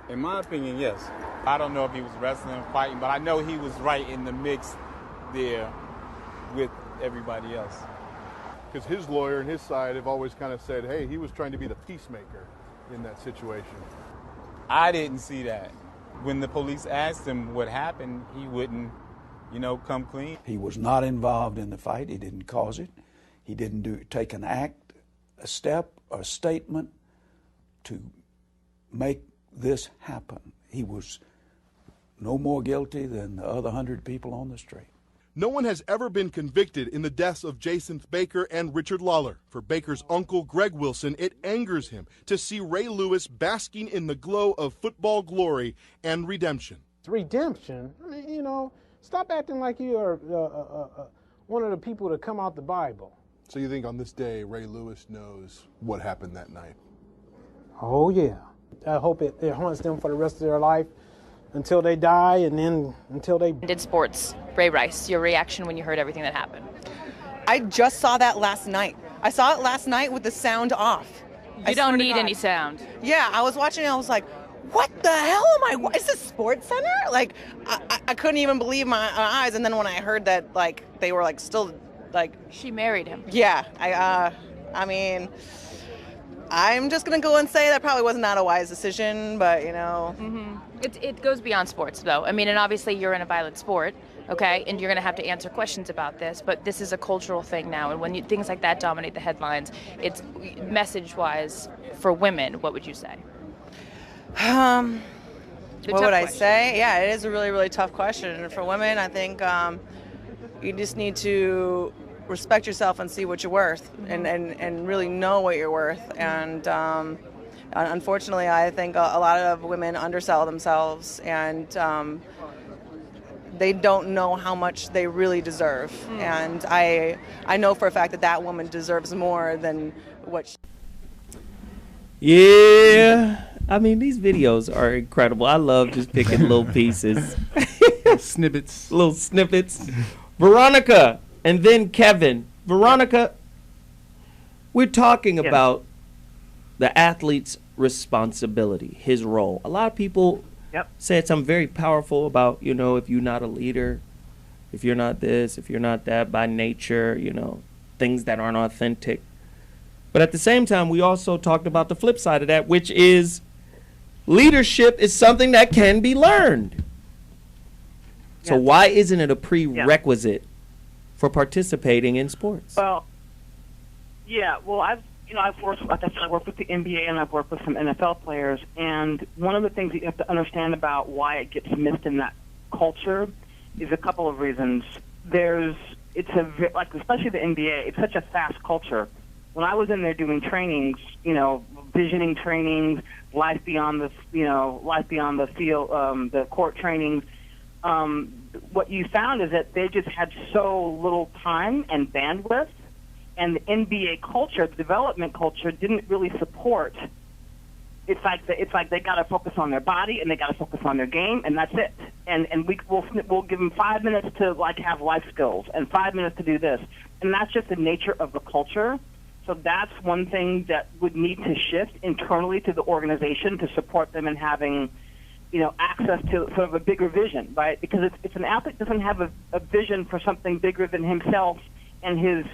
In my opinion, yes. I don't know if he was wrestling and fighting, but I know he was right in the mix there with everybody else. Because his lawyer and his side have always kind of said, hey, he was trying to be the peacemaker in that situation. I didn't see that. When the police asked him what happened, he wouldn't, come clean. He was not involved in the fight. He didn't cause it. He didn't take an act, a step, or a statement to make this happen. He was no more guilty than the other 100 people on the street. No one has ever been convicted in the deaths of Jason Baker and Richard Lawler. For Baker's uncle, Greg Wilson, it angers him to see Ray Lewis basking in the glow of football glory and redemption. Redemption? I mean, stop acting like you are one of the people that come out the Bible. So you think on this day, Ray Lewis knows what happened that night? Oh, yeah. I hope it haunts them for the rest of their life until they die and then until they... Did sports. Ray Rice, your reaction when you heard everything that happened? I just saw that last night. I saw it last night with the sound off. You don't need any sound. Yeah, I was watching it, I was like, what the hell am I, is this Sports Center? Like, I couldn't even believe my eyes, and then when I heard that, like, they were, like, still, like... She married him. Yeah, I mean... I'm just going to go and say that probably was not a wise decision, but, It goes beyond sports, though. I mean, and obviously you're in a violent sport, okay, and you're going to have to answer questions about this, but this is a cultural thing now, and when things like that dominate the headlines, it's message-wise for women, what would you say? What would I say? Yeah, it is a really, really tough question. For women, I think you just need to respect yourself and see what you're worth and really know what you're worth. And unfortunately, I think a lot of women undersell themselves and they don't know how much they really deserve. And I know for a fact that woman deserves more than what she... Yeah. I mean, these videos are incredible. I love just picking little pieces. Snippets. Little snippets. Veronica. And then Kevin. Veronica, we're talking about the athlete's responsibility, his role. A lot of people said something very powerful about, if you're not a leader, if you're not this, if you're not that by nature, things that aren't authentic. But at the same time, we also talked about the flip side of that, which is leadership is something that can be learned. So why isn't it a prerequisite for participating in sports? Well, I've worked, like I said, I worked with the NBA and I've worked with some NFL players, and one of the things that you have to understand about why it gets missed in that culture is a couple of reasons. Especially the NBA, it's such a fast culture. When I was in there doing trainings, visioning trainings, life beyond the field, the court trainings, what you found is that they just had so little time and bandwidth. And the NBA culture, the development culture, didn't really support. It's like they got to focus on their body and they got to focus on their game, and that's it. And we'll give them 5 minutes to have life skills and 5 minutes to do this, and that's just the nature of the culture. So that's one thing that would need to shift internally to the organization to support them in having, access to sort of a bigger vision, right? Because if an athlete doesn't have a vision for something bigger than himself and his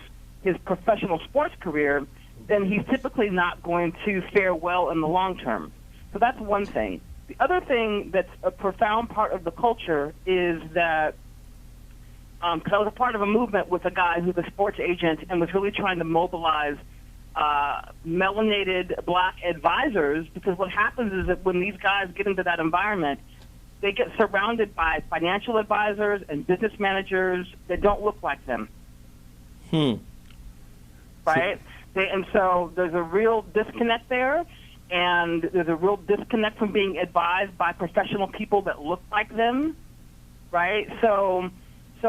professional sports career, then he's typically not going to fare well in the long term. So that's one thing. The other thing that's a profound part of the culture is that, because I was a part of a movement with a guy who's a sports agent and was really trying to mobilize melanated black advisors, because what happens is that when these guys get into that environment, they get surrounded by financial advisors and business managers that don't look like them. Right? And so there's a real disconnect there, and there's a real disconnect from being advised by professional people that look like them, right? So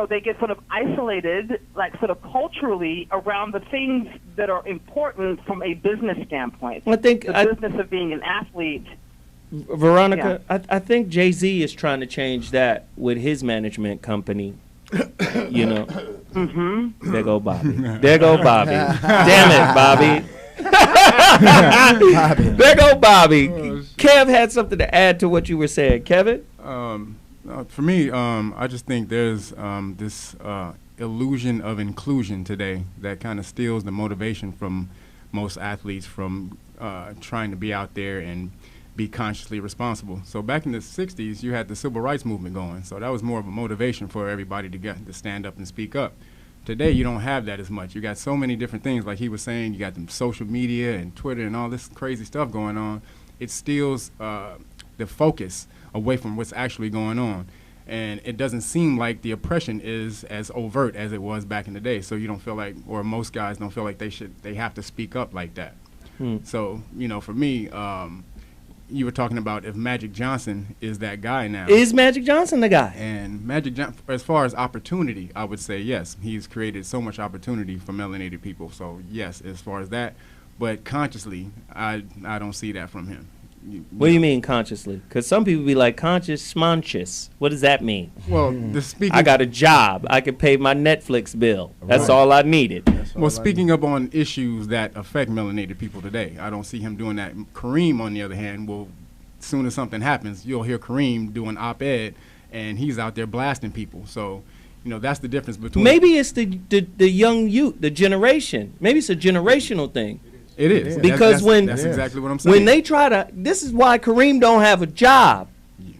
they get sort of isolated, sort of culturally, around the things that are important from a business standpoint. I think the business of being an athlete. Veronica, I think Jay-Z is trying to change that with his management company. Mm-hmm. There go Bobby. There go Bobby. Damn it, Bobby. There go Bobby. Kev had something to add to what you were saying. Kevin? For me, I just think there's this illusion of inclusion today that kind of steals the motivation from most athletes from trying to be out there and be consciously responsible. So back in the 60s, you had the civil rights movement going. So that was more of a motivation for everybody to stand up and speak up. Today, you don't have that as much. You got so many different things. Like he was saying, you got the social media and Twitter and all this crazy stuff going on. It steals the focus away from what's actually going on. And it doesn't seem like the oppression is as overt as it was back in the day. So you don't feel like, or most guys don't feel like they have to speak up like that. So, for me, you were talking about if Magic Johnson is that guy now. Is Magic Johnson the guy? And Magic Johnson, as far as opportunity, I would say yes. He's created so much opportunity for melanated people. So yes, as far as that. But consciously, I don't see that from him. What do you mean consciously? Because some people be like conscious smanchous. What does that mean? Well, I got a job. I can pay my Netflix bill. That's all I needed. Well, speaking up on issues that affect melanated people today, I don't see him doing that. Kareem, on the other hand, as soon as something happens, you'll hear Kareem do an op-ed, and he's out there blasting people. So, that's the difference between. Maybe it's the young youth, the generation. Maybe it's a generational thing. It is. Because that's exactly what I'm saying. When they this is why Kareem don't have a job. Yeah.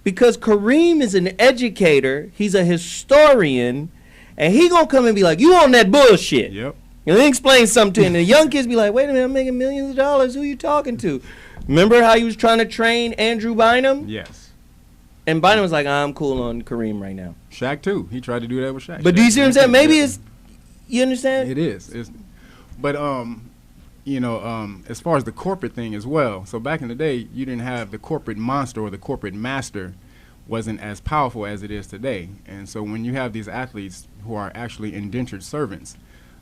Because Kareem is an educator, he's a historian, and he gonna come and be like, you on that bullshit. Yep. And then explain something to him. And the young kids be like, wait a minute, I'm making millions of dollars. Who you talking to? Remember how he was trying to train Andrew Bynum? Yes. And Bynum was like, I'm cool on Kareem right now. Shaq, too. He tried to do that with Shaq. But do you see what I'm saying? Maybe it's, you understand? It is. But, as far as the corporate thing as well, so back in the day, you didn't have the corporate monster or the corporate master wasn't as powerful as it is today. And so when you have these athletes who are actually indentured servants,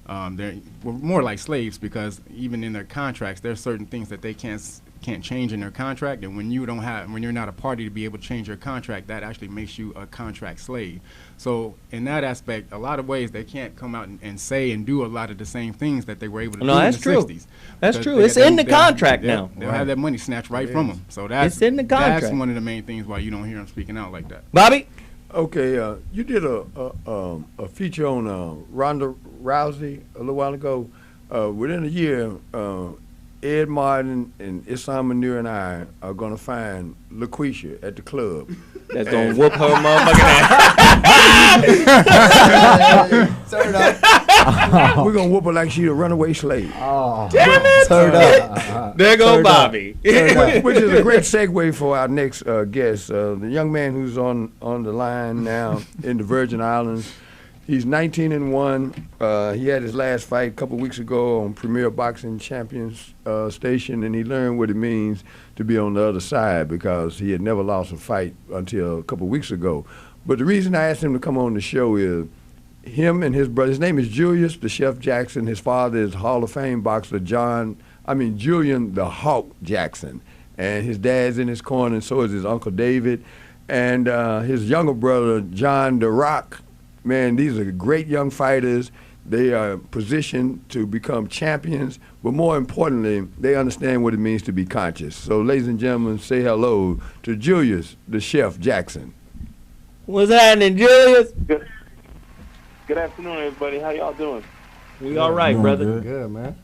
they're more like slaves, because even in their contracts, there's certain things that they can't change in their contract, and when you're not a party to be able to change your contract, that actually makes you a contract slave. So in that aspect, a lot of ways they can't come out and say and do a lot of the same things that they were able to do in the 60s. That's true. It's in the contract now. They'll have that money snatched right from them. So it's in the contract. That's one of the main things why you don't hear them speaking out like that. Bobby? Okay, you did a feature on Ronda Rousey a little while ago. within a year, Ed Martin and Issam Manir and I are going to find LaQuisha at the club. That's going to whoop her motherfucking ass. Turn up. We're going to whoop her like she's a runaway slave. Oh, damn it. Turn up. There go Bobby. Which is a great segue for our next guest, the young man who's on the line now in the Virgin Islands. He's 19-1. He had his last fight a couple weeks ago on Premier Boxing Champions station, and he learned what it means to be on the other side because he had never lost a fight until a couple weeks ago. But the reason I asked him to come on the show is him and his brother. His name is Julius the Chef Jackson. His father is Hall of Fame boxer Julian the Hawk Jackson, and his dad's in his corner, and so is his uncle David, and his younger brother John the Rock. Man, these are great young fighters. They are positioned to become champions, but more importantly, they understand what it means to be conscious. So, ladies and gentlemen, say hello to Julius, the Chef Jackson. What's happening, Julius? Good afternoon, everybody. How y'all doing? We all right, brother. Good, man.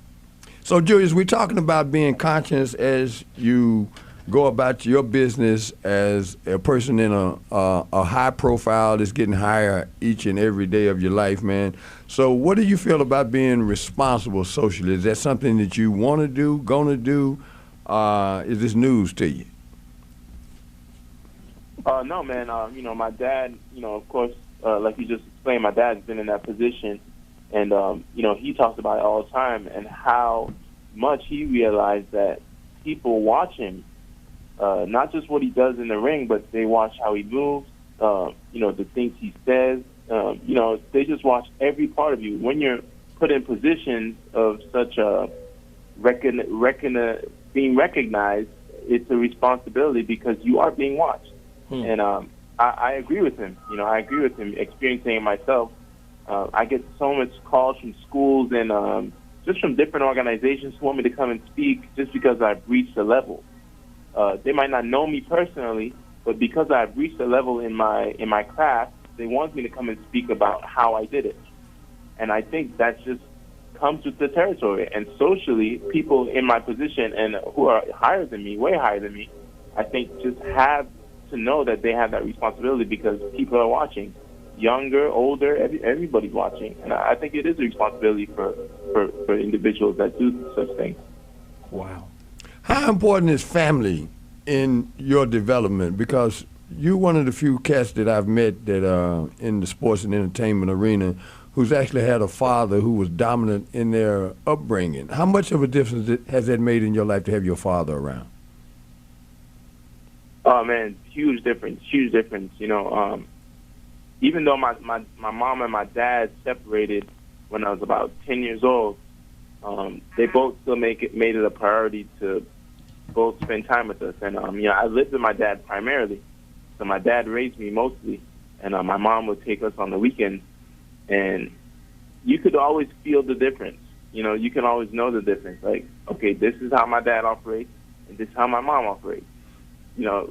So, Julius, we're talking about being conscious as you go about your business as a person in a high profile that's getting higher each and every day of your life, man. So what do you feel about being responsible socially? Is that something that you want to do, going to do? Is this news to you? No, man. My dad, of course, like you just explained, my dad's been in that position. And, he talks about it all the time and how much he realized that people watch him. Not just what he does in the ring, but they watch how he moves, the things he says. They just watch every part of you. When you're put in positions of such a being recognized, it's a responsibility because you are being watched. And I agree with him. I agree with him, experiencing it myself. I get so much calls from schools and just from different organizations who want me to come and speak just because I've reached a level. They might not know me personally, but because I've reached a level in my craft, they want me to come and speak about how I did it. And I think that just comes with the territory. And socially, people in my position and who are higher than me, way higher than me, I think just have to know that they have that responsibility because people are watching. Younger, older, everybody's watching. And I think it is a responsibility for individuals that do such things. Wow. How important is family in your development? Because you're one of the few cats that I've met that in the sports and entertainment arena who's actually had a father who was dominant in their upbringing. How much of a difference has that made in your life to have your father around? Oh, man, huge difference, huge difference. Even though my mom and my dad separated when I was about 10 years old, they both still made it a priority to both spend time with us. And, I lived with my dad primarily. So my dad raised me mostly. And my mom would take us on the weekends. And you could always feel the difference. You can always know the difference. Like, okay, this is how my dad operates, and this is how my mom operates.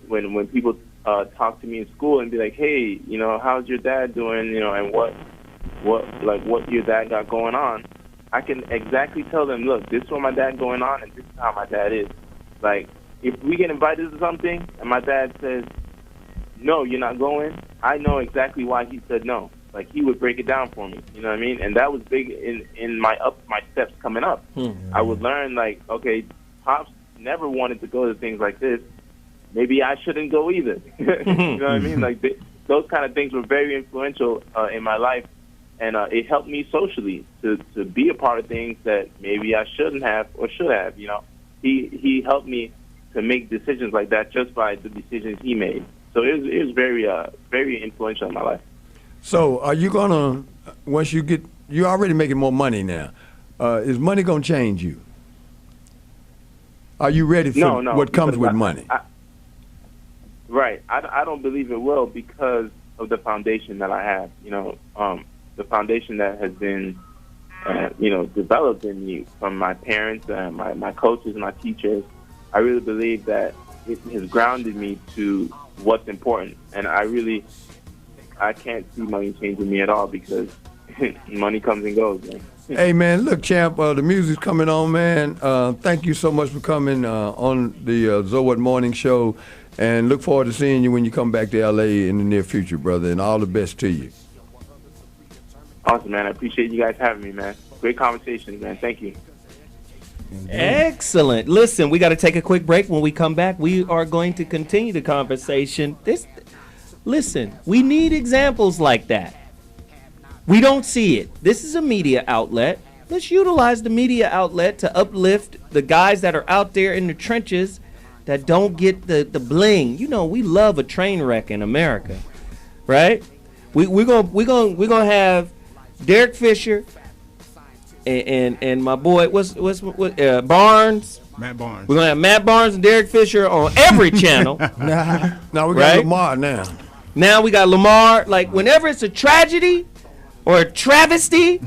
When people talk to me in school and be like, hey, how's your dad doing? And what your dad got going on, I can exactly tell them, look, this is what my dad going on, and this is how my dad is. Like, if we get invited to something and my dad says, no, you're not going, I know exactly why he said no. Like, he would break it down for me, you know what I mean? And that was big in my steps coming up. I would learn, like, okay, Pops never wanted to go to things like this. Maybe I shouldn't go either. You know what I mean? Like, those kind of things were very influential in my life. And it helped me socially to be a part of things that maybe I shouldn't have or should have, He helped me to make decisions like that just by the decisions he made. So it was very, very influential in my life. So are you going to, once you're already making more money now, is money going to change you? Are you ready for what comes with money? Right. I don't believe it will because of the foundation that I have, the foundation that has been, developed in me from my parents, my coaches, my teachers. I really believe that it has grounded me to what's important. And I can't see money changing me at all because money comes and goes, man. Hey, man, look, champ, the music's coming on, man. Thank you so much for coming on the Zoe Morning Show, and look forward to seeing you when you come back to L.A. in the near future, brother, and all the best to you. Awesome, man. I appreciate you guys having me, man. Great conversation, man. Thank you. Excellent. Listen, we got to take a quick break. When we come back, we are going to continue the conversation. Listen, we need examples like that. We don't see it. This is a media outlet. Let's utilize the media outlet to uplift the guys that are out there in the trenches that don't get the bling. You know, we love a train wreck in America, right? We're gonna have Derek Fisher and my boy, what's Barnes? Matt Barnes. We're gonna have Matt Barnes and Derek Fisher on every channel. Now we got right? Lamar now. Now we got Lamar. Like, whenever it's a tragedy or a travesty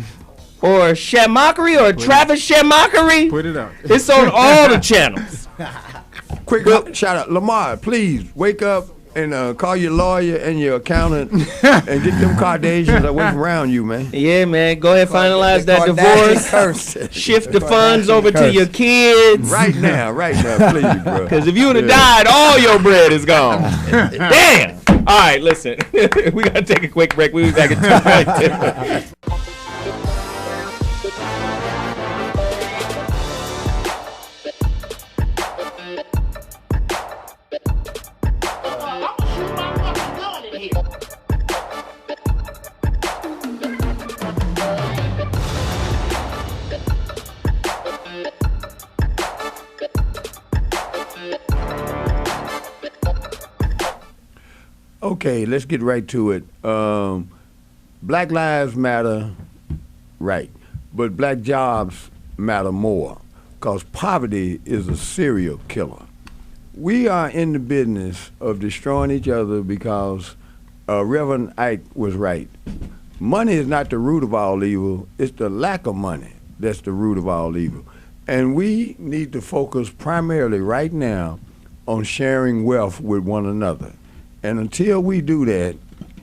or a shamockery or a Travis shamockery, Put it out. it's on all the channels. Quick shout out, Lamar, please wake up and call your lawyer and your accountant and get them Kardashians away from around you, man. Yeah, man. Go ahead, finalize that divorce. Shift the funds over to your kids. Right now, please, bro. Because if you would have died, all your bread is gone. Damn. All right, listen. We got to take a quick break. We'll be back in 2 minutes. Okay, let's get right to it. Black lives matter, right, but black jobs matter more, because poverty is a serial killer. We are in the business of destroying each other because Reverend Ike was right. Money is not the root of all evil, it's the lack of money that's the root of all evil. And we need to focus primarily right now on sharing wealth with one another. And until we do that,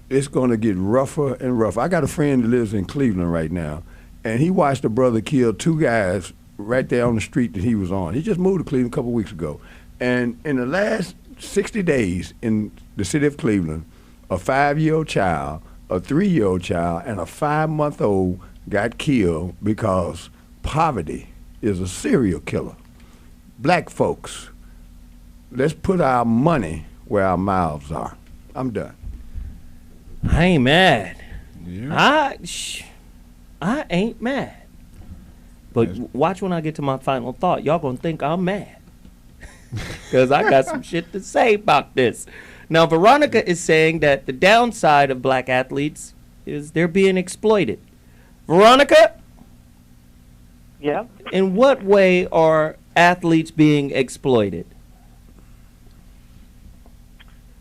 it's going to get rougher and rougher. I got a friend that lives in Cleveland right now, and he watched a brother kill 2 guys right there on the street that he was on. He just moved to Cleveland a couple weeks ago. And in the last 60 days in the city of Cleveland, a 5-year-old child, a 3-year-old child, and a 5-month-old got killed because poverty is a serial killer. Black folks, let's put our money where our mouths are. I'm done. I ain't mad. Yeah. I ain't mad. But watch when I get to my final thought. Y'all gonna think I'm mad. Because I got some shit to say about this. Now, Veronica is saying that the downside of black athletes is they're being exploited. Veronica? Yeah? In what way are athletes being exploited?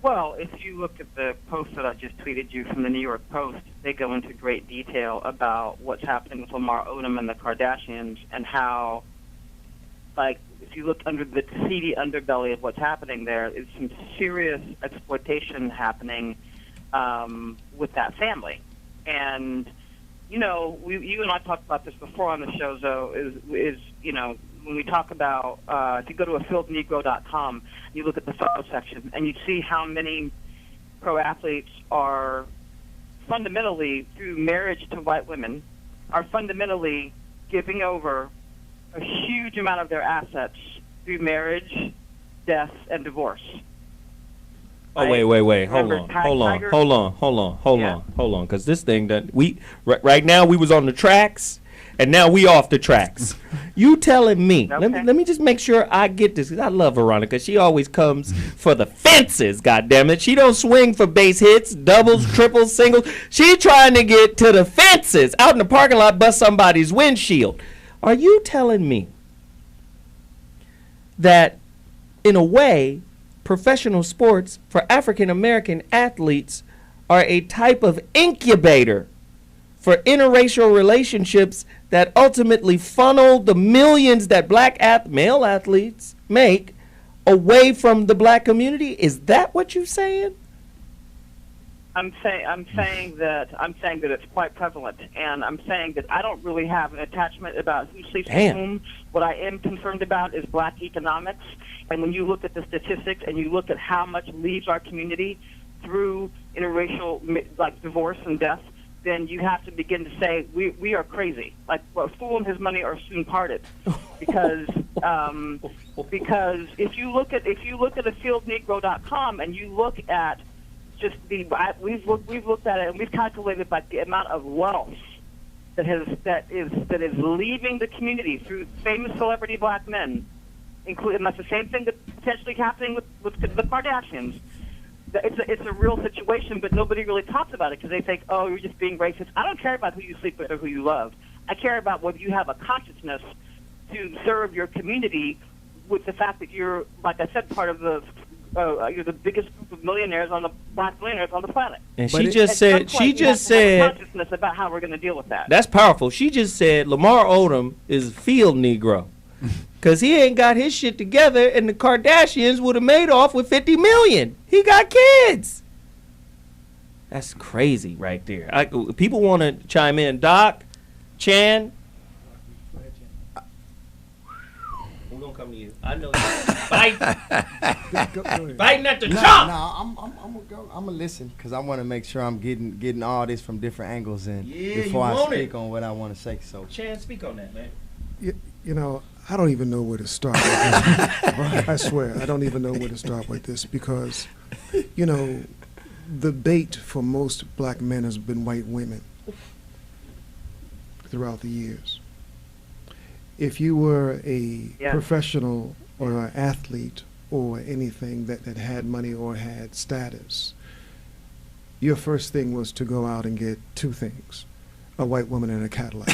Well, if you look at the post that I just tweeted you from the New York Post, they go into great detail about what's happening with Lamar Odom and the Kardashians and how, like, if you look under the seedy underbelly of what's happening there, is some serious exploitation happening with that family. And, you know, you and I talked about this before on the show, Zoe, is you know, when we talk about, if you go to afieldnegro.com, you look at the photo section, and you see how many pro athletes are fundamentally, through marriage to white women, are fundamentally giving over a huge amount of their assets through marriage, death, and divorce. Oh, wait. Hold on. Because this thing that right now we was on the tracks, and now we off the tracks. You telling me? Okay. Let me just make sure I get this. 'Cause I love Veronica. She always comes for the fences. God damn it! She don't swing for base hits, doubles, triples, singles. She trying to get to the fences out in the parking lot, bust somebody's windshield. Are you telling me that, in a way, professional sports for African American athletes are a type of incubator for interracial relationships that ultimately funnel the millions that black male athletes make away from the black community? Is that what you're saying? I'm saying that it's quite prevalent, and I'm saying that I don't really have an attachment about who sleeps with whom. What I am concerned about is black economics, and when you look at the statistics and you look at how much leaves our community through interracial, like divorce and death, then you have to begin to say we are crazy. Like, well, a fool and his money are soon parted, because if you look at afieldnegro.com and you look at just we've looked at it and we've calculated by the amount of wealth that is leaving the community through famous celebrity black men, including, and that's the same thing that's potentially happening with the Kardashians. It's a real situation, but nobody really talks about it because they think, oh, you're just being racist. I don't care about who you sleep with or who you love. I care about whether you have a consciousness to serve your community with the fact that you're, like I said, part of you're the biggest group of millionaires black millionaires on the planet. And she just said consciousness about how we're going to deal with that. That's powerful. She just said Lamar Odom is a field Negro. Because he ain't got his shit together, and the Kardashians would have made off with $50 million. He got kids. That's crazy right there. People want to chime in. Doc, Chan. We're going to come to you. I know you're fighting at the top. No, I'm going to listen because I want to make sure I'm getting all this from different angles before I speak on what I want to say. So, Chan, speak on that, man. You know, I don't even know where to start with this. I swear, I don't even know where to start with this because, you know, the bait for most black men has been white women throughout the years. If you were a professional or an athlete or anything that had money or had status, your first thing was to go out and get two things: a white woman and a Cadillac.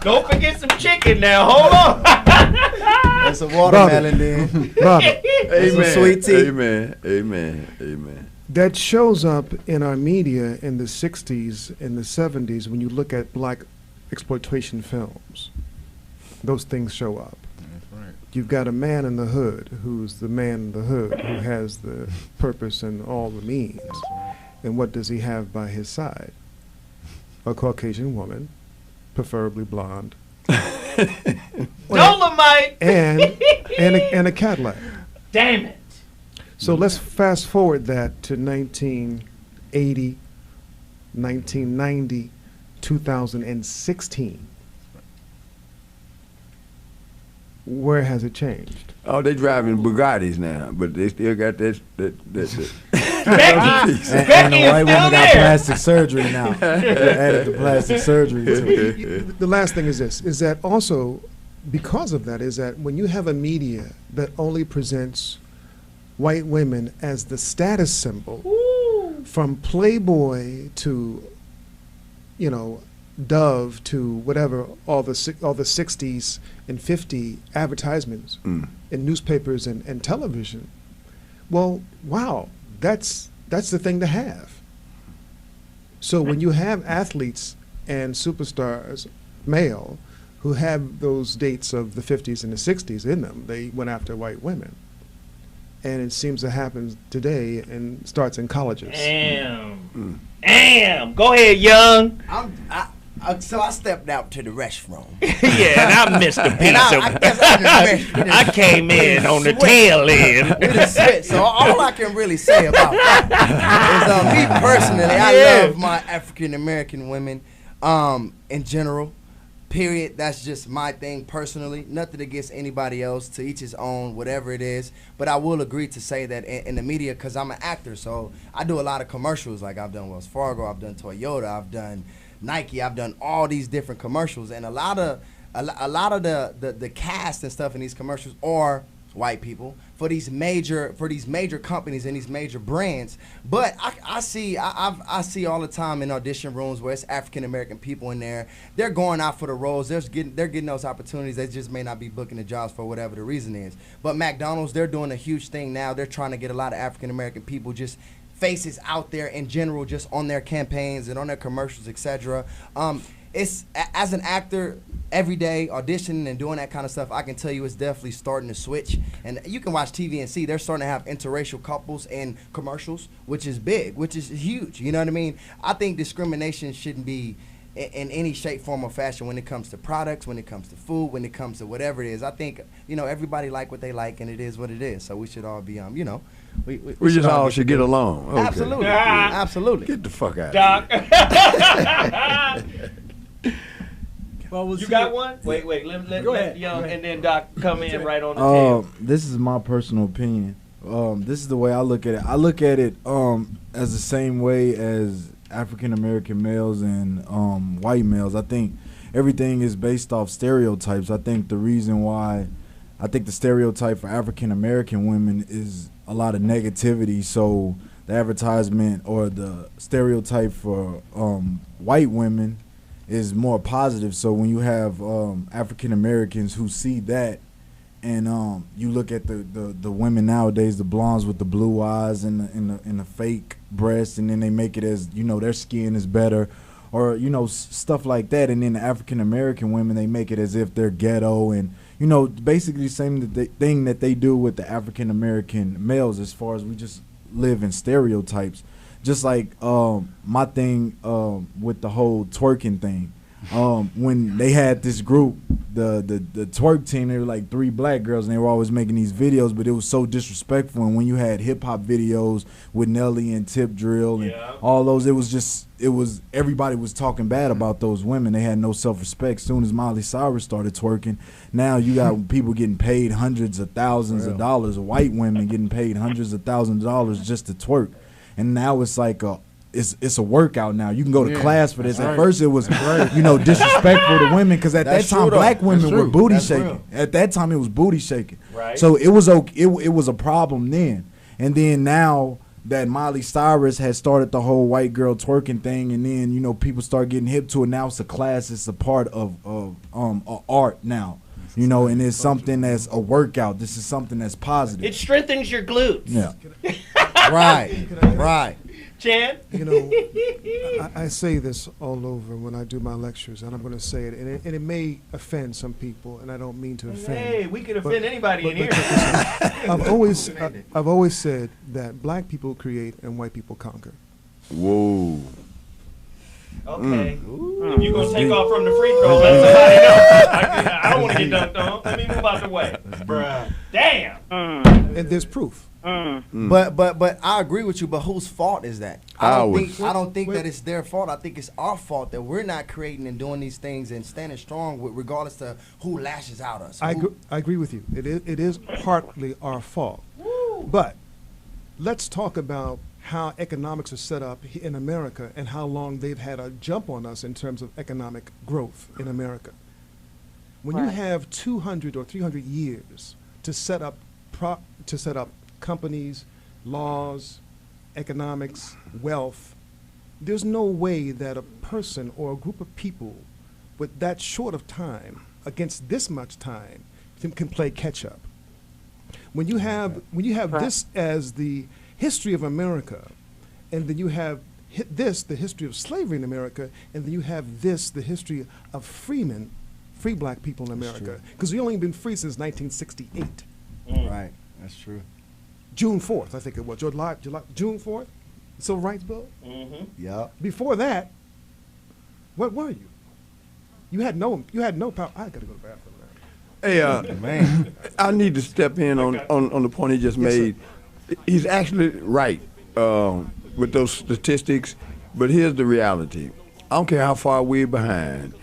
Don't forget some chicken now. Hold on. That's a watermelon then. Robert. Amen. Sweet tea. Amen. That shows up in our media in the 60s and the 70s when you look at black exploitation films. Those things show up. That's right. You've got a man in the hood who's the man in the hood who has the purpose and all the means. And what does he have by his side? A Caucasian woman, preferably blonde. Dolomite! And a Cadillac. Damn it. So let's fast forward that to 1980, 1990, 2016. Where has it changed? Oh, they driving Bugattis now, but they still got that. And the white woman got plastic surgery now. They added the plastic surgery to it. The last thing is this, is that also, because of that, is that when you have a media that only presents white women as the status symbol, from Playboy to, you know, Dove to whatever, all the 60s and 50 advertisements in newspapers and television. Well, wow, that's the thing to have. So when you have athletes and superstars, male, who have those dates of the 50s and the 60s in them, they went after white women. And it seems to happen today and starts in colleges. Damn. Damn. Go ahead, Young. So I stepped out to the restroom. Yeah, and I missed the piece. I came in on the tail end. So all I can really say about that is me personally, I love my African American women in general. Period. That's just my thing personally. Nothing against anybody else. To each his own, whatever it is. But I will agree to say that in the media, because I'm an actor, so I do a lot of commercials. Like I've done Wells Fargo, I've done Toyota, I've done Nike, I've done all these different commercials, and a lot of the cast and stuff in these commercials are white people for these major companies and these major brands. But I see all the time in audition rooms where it's African American people in there. They're going out for the roles. They're getting those opportunities. They just may not be booking the jobs for whatever the reason is. But McDonald's, they're doing a huge thing now. They're trying to get a lot of African American people, just faces out there in general, just on their campaigns and on their commercials, etc. as an actor, every day auditioning and doing that kind of stuff, I can tell you it's definitely starting to switch. And you can watch TV and see they're starting to have interracial couples in commercials, which is big, which is huge. You know what I mean? I think discrimination shouldn't be in any shape, form, or fashion when it comes to products, when it comes to food, when it comes to whatever it is. I think, everybody like what they like, and it is what it is. So we should all be, we just all should get along. Okay. Absolutely. Absolutely. Get the fuck out Doc. Well, you got one? Wait. Let Young and then Doc come in right on the tail. This is my personal opinion. This is the way I look at it. I look at it as the same way as African American males and white males. I think everything is based off stereotypes. I think the reason why the stereotype for African American women is a lot of negativity. So the advertisement or the stereotype for white women is more positive. So when you have African Americans who see that, and you look at the women nowadays, the blondes with the blue eyes and the fake breasts, and then they make it as their skin is better, or stuff like that. And then the African American women, they make it as if they're ghetto, and basically the same thing that they do with the African American males, as far as we just live in stereotypes. Just like my thing with the whole twerking thing. When they had this group, the twerk team, they were like 3 black girls, and they were always making these videos, but it was so disrespectful. And when you had hip hop videos with Nelly and Tip Drill and all those, everybody was talking bad about those women. They had no self-respect. Soon as Miley Cyrus started twerking, now you got people getting paid hundreds of thousands of dollars, white women getting paid hundreds of thousands of dollars just to twerk. And now it's like it's a workout now. You can go to class for this. At first it was disrespectful to women, because at that time black women were booty shaking. At that time it was booty shaking. Right. So it was it was a problem then. And then now that Miley Cyrus has started the whole white girl twerking thing, and then people start getting hip to it. Now it's a class. It's a part of art now. And it's something that's a workout. This is something that's positive. It strengthens your glutes. Yeah. Right. Chan? I say this all over when I do my lectures, and I'm going to say it, and it may offend some people, and I don't mean to offend. Hey, we can offend anybody in here. I've always said that black people create and white people conquer. Whoa. Okay. If you're going to take off from the free throw, let somebody know. I don't want to get dunked on. Let me move out the way. Bruh. Damn. And there's proof. But I agree with you. But whose fault is that? I don't think that it's their fault. I think it's our fault that we're not creating and doing these things and standing strong regardless to who lashes out us. I agree with you. It is partly our fault. But let's talk about how economics are set up in America and how long they've had a jump on us in terms of economic growth in America. When you have 200 or 300 years to set up companies, laws, economics, wealth, there's no way that a person or a group of people with that short of time against this much time can play catch up. When you have this as the history of America, and then you have the history of slavery in America, and then you have the history of free black people in America, because we've only been free since 1968. Right, that's true. June 4th, I think it was. July, June 4th, Civil Rights Bill. Yeah. Before that, what were you? You had no power. I got to go to the bathroom now. Hey, man, I need to step in on the point he just made. He's actually right with those statistics, but here's the reality. I don't care how far we're behind.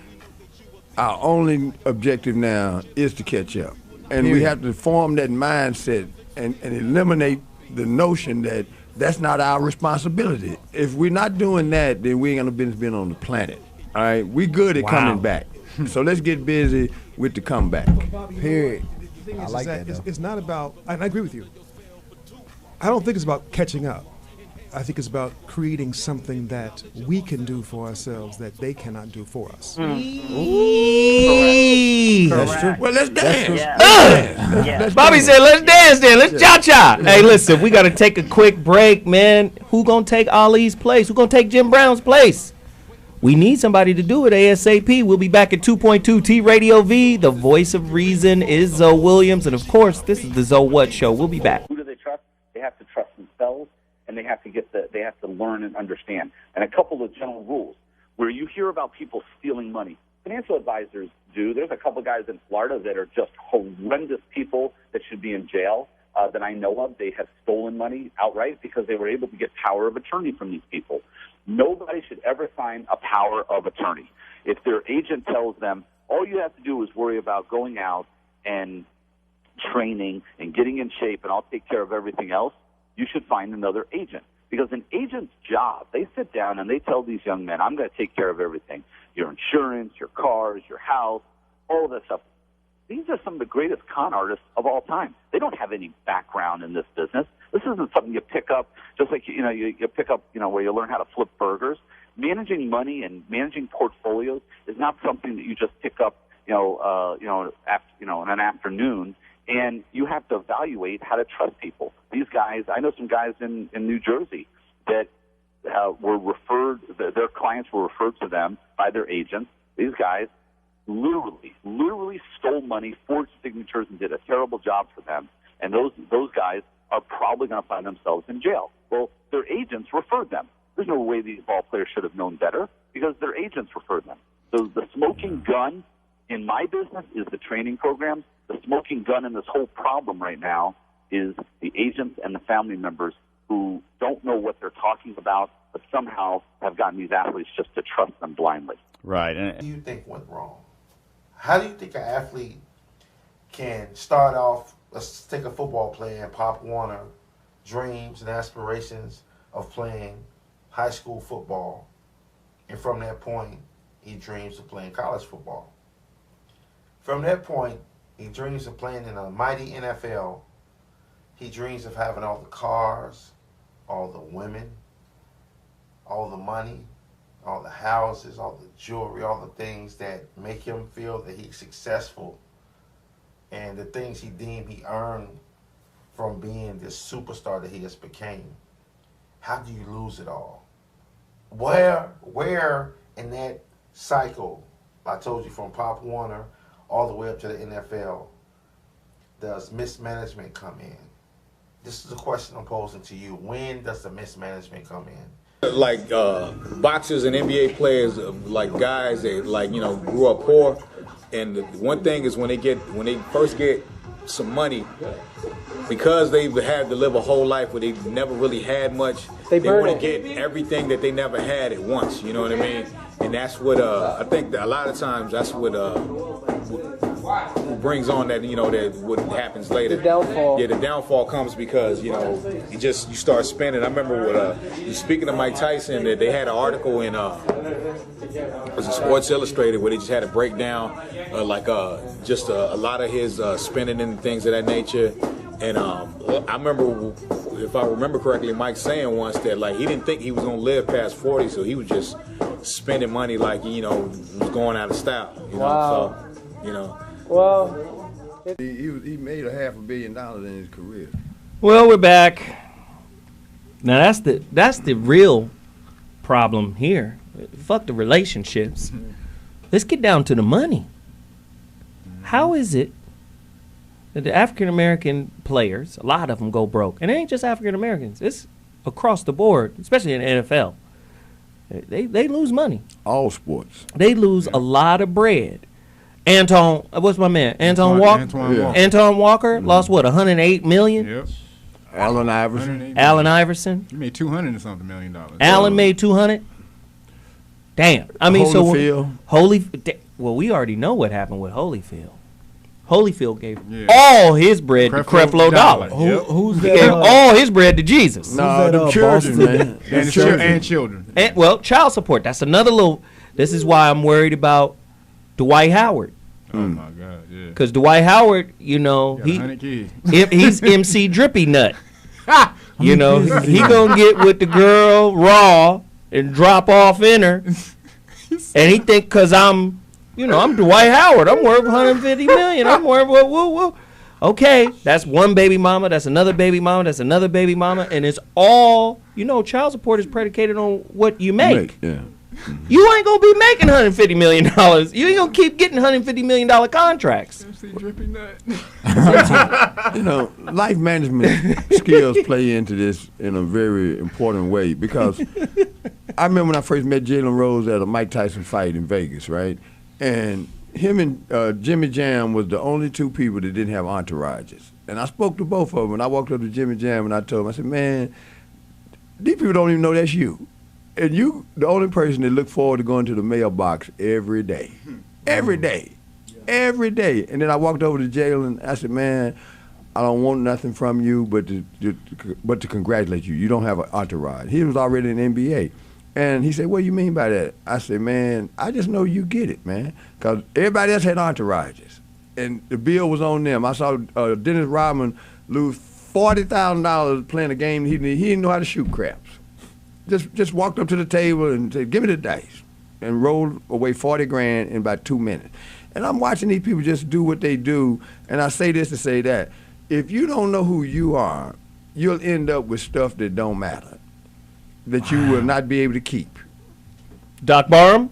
Our only objective now is to catch up. And we have to form that mindset and eliminate the notion that that's not our responsibility. If we're not doing that, then we ain't gonna business being on the planet. All right, we good at coming back. So let's get busy with the comeback. Period. The thing is that it's not about, and I agree with you, I don't think it's about catching up. I think it's about creating something that we can do for ourselves that they cannot do for us. Ooh. That's true. Well, let's dance. Bobby said, let's dance then. Let's cha-cha. Hey, listen, we got to take a quick break, man. Who going to take Ali's place? Who going to take Jim Brown's place? We need somebody to do it ASAP. We'll be back at 2.2 T Radio V. The voice of reason is ZoWilliams. And, of course, this is the Zo What Show. We'll be back. Who do they trust? They have to trust themselves, and they have to learn and understand. And a couple of general rules. Where you hear about people stealing money, financial advisors do. There's a couple of guys in Florida that are just horrendous people that should be in jail that I know of. They have stolen money outright because they were able to get power of attorney from these people. Nobody should ever sign a power of attorney. If their agent tells them, all you have to do is worry about going out and training and getting in shape and I'll take care of everything else, you should find another agent. Because an agent's job, they sit down and they tell these young men, I'm going to take care of everything. Your insurance, your cars, your house, all of that stuff. These are some of the greatest con artists of all time. They don't have any background in this business. This isn't something you pick up, just like, you pick up, where you learn how to flip burgers. Managing money and managing portfolios is not something that you just pick up, in an afternoon. And you have to evaluate how to trust people. These guys, I know some guys in New Jersey that were referred, their clients were referred to them by their agents. These guys literally stole money, forged signatures, and did a terrible job for them. And those guys are probably going to find themselves in jail. Well, their agents referred them. There's no way these ball players should have known better because their agents referred them. So the smoking gun in my business is the training programs. The smoking gun in this whole problem right now is the agents and the family members who don't know what they're talking about, but somehow have gotten these athletes just to trust them blindly. Right. What do you think went wrong? How do you think an athlete can start off, let's take a football player, Pop Warner, dreams and aspirations of playing high school football, and from that point, he dreams of playing college football. From that point, he dreams of playing in a mighty NFL. He dreams of having all the cars, all the women, all the money, all the houses, all the jewelry, all the things that make him feel that he's successful, and the things he deemed he earned from being this superstar that he just became. How do you lose it all? Where in that cycle, I told you from Pop Warner all the way up to the NFL, does mismanagement come in? This is a question I'm posing to you. When does the mismanagement come in? Like boxers and NBA players, like guys that grew up poor, and the one thing is when they first get some money, because they've had to live a whole life where they never really had much, they want to get everything that they never had at once. You know what I mean? And that's what I think that a lot of times that's what brings on that that what happens later. The downfall. Yeah, the downfall comes because you start spending. I remember speaking of Mike Tyson, that they had an article in it was Sports Illustrated where they just had a breakdown just a lot of his spending and things of that nature. And I remember, if I remember correctly, Mike saying once that he didn't think he was gonna live past 40, so he was just spending money like was going out of style. Wow. So Well, he made $500 million in his career. Well, we're back. Now that's the real problem here. Fuck the relationships. Let's get down to the money. How is it that the African American players, a lot of them go broke, and it ain't just African Americans. It's across the board, especially in the NFL. They lose money. All sports. They lose a lot of bread. Anton, what's my man? Anton Walker. Anton Walker lost what? $108 million. Yep. Allen Iverson. Allen Iverson. He made $200 and something million. Allen made $200. Damn. I mean, well, we already know what happened with Holyfield. Holyfield gave all his bread to Creflo Dollar. Who's He that? gave all his bread to Jesus. No, the children, man. And children. And, well, child support. That's another little. This is why I'm worried about Dwight Howard. Oh my God, yeah. Because Dwight Howard, he's MC Drippy Nut. He gonna get with the girl raw and drop off in her, and he think because I'm Dwight Howard, I'm worth $150 million. I'm worth woo. Okay, that's one baby mama. That's another baby mama. That's another baby mama, and it's all child support is predicated on what you make. Yeah. You ain't gonna be making $150 million. You ain't gonna keep getting $150 million contracts. You know, life management skills play into this in a very important way, because I remember when I first met Jalen Rose at a Mike Tyson fight in Vegas, right? And him and Jimmy Jam was the only two people that didn't have entourages. And I spoke to both of them, and I walked up to Jimmy Jam and I told him, I said, man, these people don't even know that's you. And you, the only person that look forward to going to the mailbox every day. Every day. Every day. And then I walked over to Jalen. I said, man, I don't want nothing from you but to congratulate you. You don't have an entourage. He was already in the NBA. And he said, what do you mean by that? I said, man, I just know you get it, man. Because everybody else had entourages. And the bill was on them. I saw Dennis Rodman lose $40,000 playing a game he didn't know how to shoot craps. Just walked up to the table and said, give me the dice, and rolled away 40 grand in about 2 minutes. And I'm watching these people just do what they do, and I say this to say that. If you don't know who you are, you'll end up with stuff that don't matter, that you will not be able to keep. Doc Barham,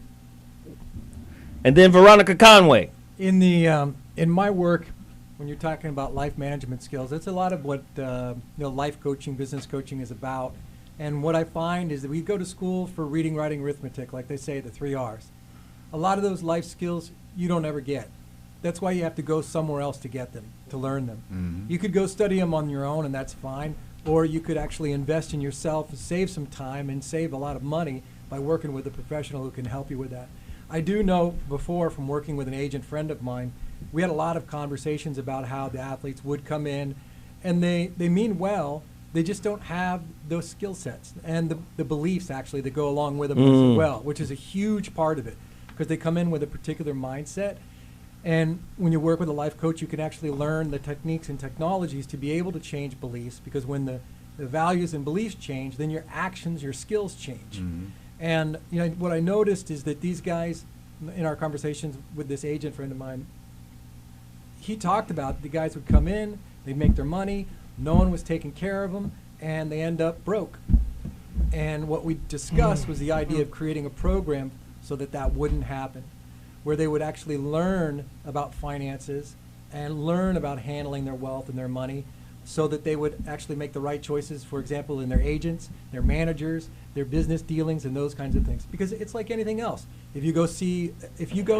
and then Veronica Conway. In my work, when you're talking about life management skills, it's a lot of what life coaching, business coaching is about. And what I find is that we go to school for reading, writing, arithmetic, like they say, the 3 R's. A lot of those life skills you don't ever get. That's why you have to go somewhere else to get them, to learn them. Mm-hmm. You could go study them on your own, and that's fine. Or you could actually invest in yourself and save some time and save a lot of money by working with a professional who can help you with that. I do know before, from working with an agent friend of mine, we had a lot of conversations about how the athletes would come in, and they mean well. They just don't have those skill sets and the beliefs actually that go along with them as well, which is a huge part of it, because they come in with a particular mindset. And when you work with a life coach, you can actually learn the techniques and technologies to be able to change beliefs, because when the values and beliefs change, then your actions, your skills change. Mm-hmm. And what I noticed is that these guys, in our conversations with this agent friend of mine, he talked about the guys would come in, they'd make their money, no one was taking care of them, and they end up broke. And what we discussed was the idea of creating a program so that that wouldn't happen, where they would actually learn about finances and learn about handling their wealth and their money, so that they would actually make the right choices, for example, in their agents, their managers, their business dealings, and those kinds of things. Because it's like anything else. If you go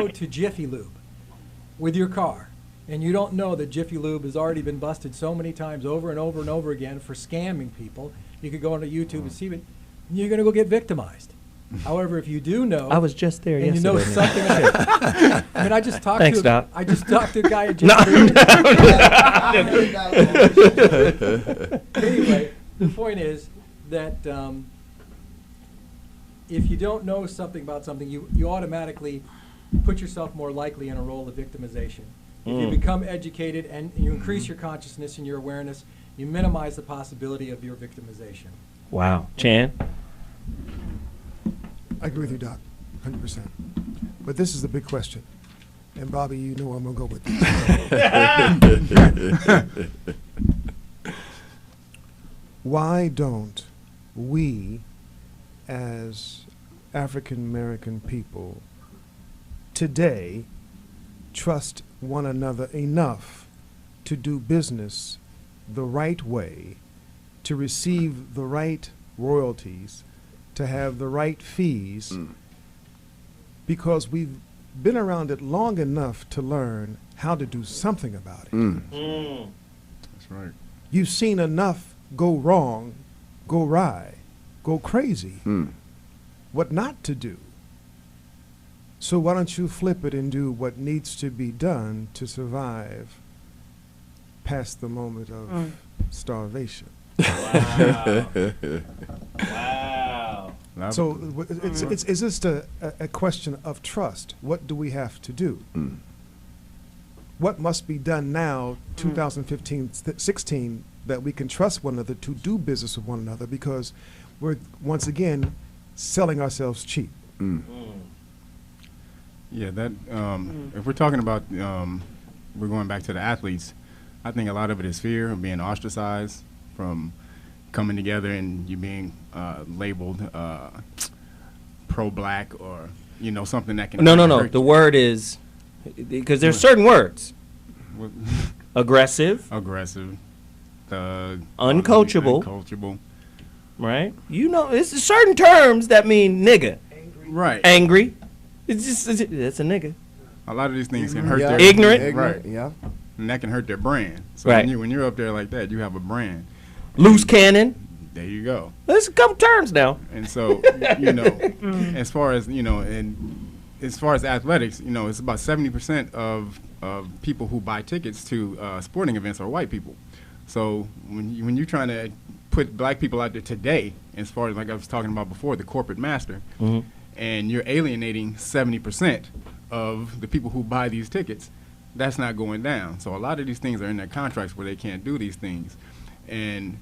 to Jiffy Lube with your car, and you don't know that Jiffy Lube has already been busted so many times over and over and over again for scamming people, you could go onto YouTube and see it, you're going to go get victimized. However, if you do know, I was just there and yesterday. you know something. I mean, I just talked Thanks, to Doc. I just talked to a guy at Jiffy Lube. Anyway, the point is that if you don't know something about something, you automatically put yourself more likely in a role of victimization. If you become educated and you increase your consciousness and your awareness, you minimize the possibility of your victimization. Wow. Chan? I agree with you, Doc, 100%. But this is the big question. And Bobby, you know I'm going to go with this. Why don't we, as African American people, today trust one another enough to do business the right way, to receive the right royalties, to have the right fees, because we've been around it long enough to learn how to do something about it. That's right. You've seen enough go wrong, go awry, go crazy, what not to do. So why don't you flip it and do what needs to be done to survive past the moment of starvation? Wow. Wow. So it's just a question of trust. What do we have to do? What must be done now, 2015-16, that we can trust one another to do business with one another, because we're, once again, selling ourselves cheap. Yeah, that if we're talking about, we're going back to the athletes, I think a lot of it is fear of being ostracized from coming together and you being labeled pro-black or something that can. No. hurt The you. word is because there's certain words. Aggressive. Thug. Uncoachable. Uncoachable. Right. It's certain terms that mean nigga. Right. Angry. It's a nigga. A lot of these things can hurt Yeah. their Ignorant. right? Yeah. And that can hurt their brand. So Right. when you're up there like that, you have a brand. Loose cannon. There you go. There's a couple terms now. And so as far as as far as athletics, it's about 70% of people who buy tickets to sporting events are white people. So when you're trying to put black people out there today, as far as like I was talking about before, the corporate master, and you're alienating 70% of the people who buy these tickets, that's not going down. So a lot of these things are in their contracts where they can't do these things. And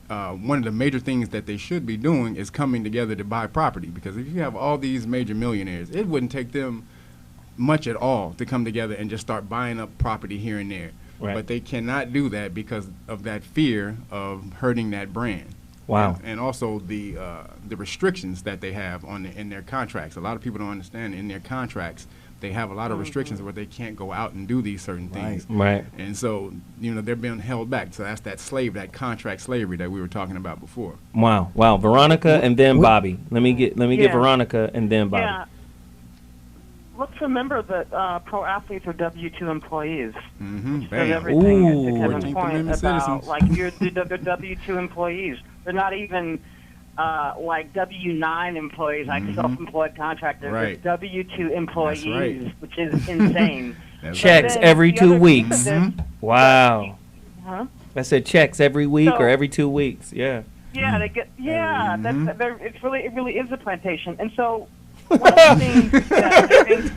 one of the major things that they should be doing is coming together to buy property, because if you have all these major millionaires, it wouldn't take them much at all to come together and just start buying up property here and there. Right. But they cannot do that because of that fear of hurting that brand. Wow. And also the restrictions that they have in their contracts. A lot of people don't understand in their contracts they have a lot of restrictions where they can't go out and do these certain things. Right. And so, they're being held back. So that's that contract slavery that we were talking about before. Wow. Veronica and then Bobby. Let me get Veronica and then Bobby. Yeah. Let's remember that pro athletes are W-2 employees. Mm-hmm. Which does everything to Kevin's 14th point Amendment about, citizens. they're W-2 employees. They're not even like W-9 employees, like self-employed contractors. Right. They're W-2 employees, That's right. which is insane. Checks every 2 weeks. Wow. Huh? I said checks every week or So- every 2 weeks. Yeah. Yeah, they get. Yeah, it really is a plantation. And so one of the things that I think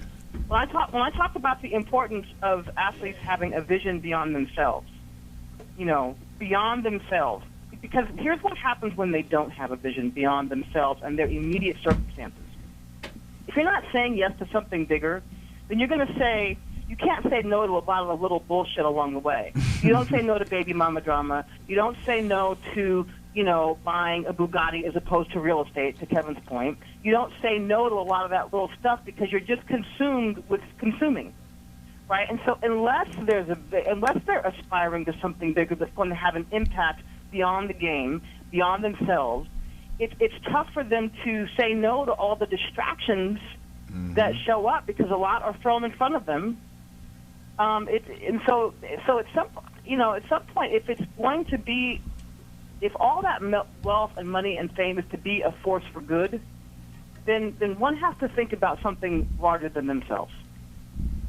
when I talk about the importance of athletes having a vision beyond themselves, beyond themselves, because here's what happens when they don't have a vision beyond themselves and their immediate circumstances. If you're not saying yes to something bigger, then you're going to say. You can't say no to a lot of little bullshit along the way. You don't say no to baby mama drama. You don't say no to, buying a Bugatti as opposed to real estate, to Kevin's point. You don't say no to a lot of that little stuff because you're just consumed with consuming, right? And so unless they're aspiring to something bigger that's going to have an impact beyond the game, beyond themselves, it's tough for them to say no to all the distractions that show up because a lot are thrown in front of them. So at some point, if it's going to be, if all that wealth and money and fame is to be a force for good, then one has to think about something larger than themselves.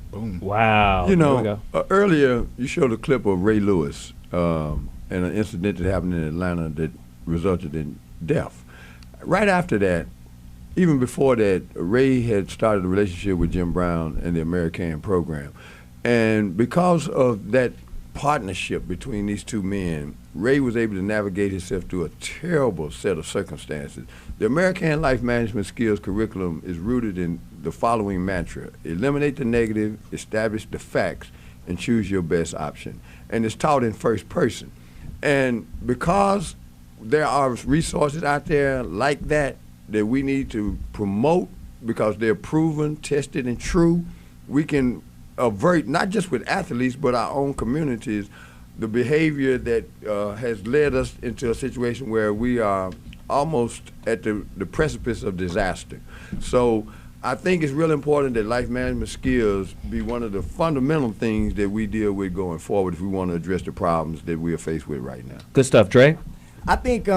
Boom. Wow. Earlier you showed a clip of Ray Lewis and an incident that happened in Atlanta that resulted in death. Right after that, even before that, Ray had started a relationship with Jim Brown and the American program. And because of that partnership between these two men, Ray was able to navigate himself through a terrible set of circumstances. The American Life Management Skills curriculum is rooted in the following mantra: eliminate the negative, establish the facts, and choose your best option. And it's taught in first person. And because there are resources out there like that we need to promote because they're proven, tested, and true, we can avert, not just with athletes, but our own communities, the behavior that has led us into a situation where we are almost at the precipice of disaster. So I think it's really important that life management skills be one of the fundamental things that we deal with going forward if we want to address the problems that we are faced with right now. Good stuff, Dre. I think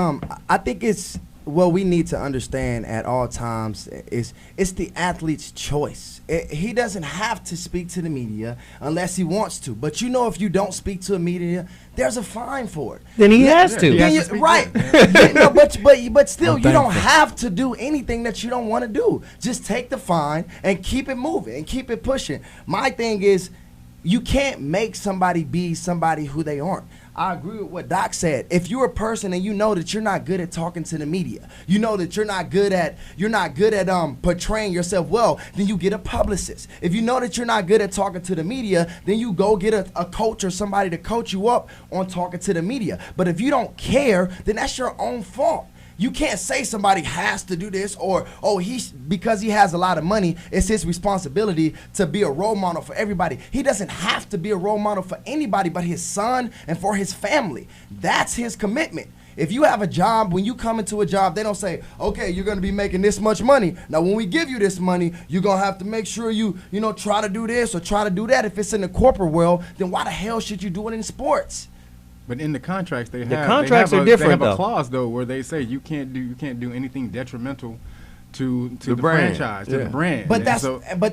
it's what we need to understand at all times is it's the athlete's choice. He doesn't have to speak to the media unless he wants to. But if you don't speak to the media, there's a fine for it. Then he has to. Right. But still, you don't have to do anything that you don't want to do. Just take the fine and keep it moving and keep it pushing. My thing is, you can't make somebody be somebody who they aren't. I agree with what Doc said. If you're a person and you know that you're not good at talking to the media, you know that you're not good at portraying yourself well, then you get a publicist. If you know that you're not good at talking to the media, then you go get a coach or somebody to coach you up on talking to the media. But if you don't care, then that's your own fault. You can't say somebody has to do this, or because he has a lot of money, it's his responsibility to be a role model for everybody. He doesn't have to be a role model for anybody but his son and for his family. That's his commitment. If you have a job, when you come into a job, they don't say, okay, you're going to be making this much money. Now, when we give you this money, you're going to have to make sure you try to do this or try to do that. If it's in the corporate world, then why the hell should you do it in sports? But in the contracts, are different. They have a clause though where they say you can't do anything detrimental to the franchise, to the brand. But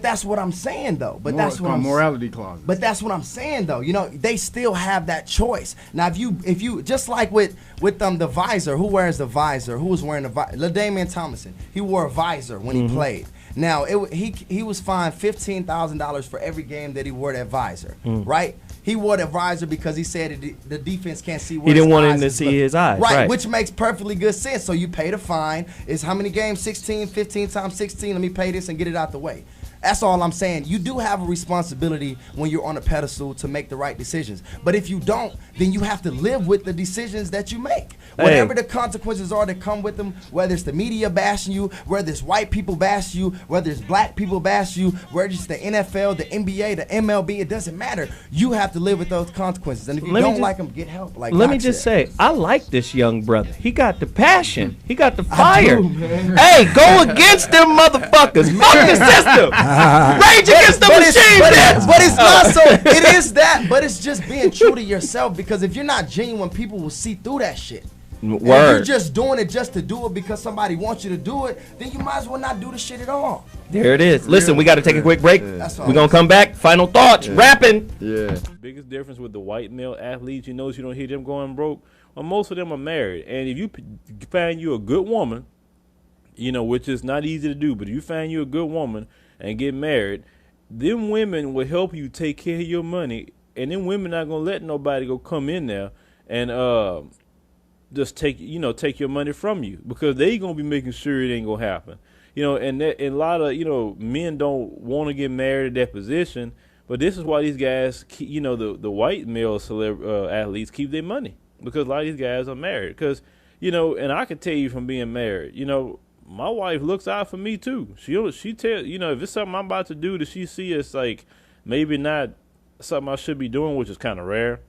that's what I'm saying though. But that's what morality clause. But that's what I'm saying though. They still have that choice. Now if you just like with the visor, who wears the visor? Who was wearing the visor? LaDainian Tomlinson. He wore a visor when he played. Now he was fined $15,000 for every game that he wore that visor, right? He wore the visor because he said the defense can't see where he didn't his want eyes him to is see his eyes. Right, which makes perfectly good sense. So you pay the fine. It's how many games? 16, 15 times 16. Let me pay this and get it out the way. That's all I'm saying. You do have a responsibility when you're on a pedestal to make the right decisions. But if you don't, then you have to live with the decisions that you make. Whatever the consequences are that come with them, whether it's the media bashing you, whether it's white people bashing you, whether it's black people bashing you, whether it's the NFL, the NBA, the MLB, it doesn't matter. You have to live with those consequences. And if you don't like them, get help. Let me just say, I like this young brother. He got the passion. He got the fire. Hey, go against them motherfuckers. Fuck the system. Rage against the machine. But it's not so. It is that, but it's just being true to yourself, because if you're not genuine, people will see through that shit. If you're just doing it just to do it because somebody wants you to do it, then you might as well not do the shit at all. There it is. Listen, we got to take a quick break. We're going to come back. Final thoughts. Rapping. Yeah. Biggest difference with the white male athletes, you don't hear them going broke. Well, most of them are married. And if you find you a good woman, which is not easy to do, but if you find you a good woman and get married, them women will help you take care of your money. And them women not going to let nobody go come in there and just take your money from you, because they gonna be making sure it ain't gonna happen. And a lot of men don't want to get married at that position, but this is why these guys keep, the white male athletes keep their money, because a lot of these guys are married. Because and I can tell you from being married, my wife looks out for me too. She tell if it's something I'm about to do that she see as like maybe not something I should be doing, which is kind of rare.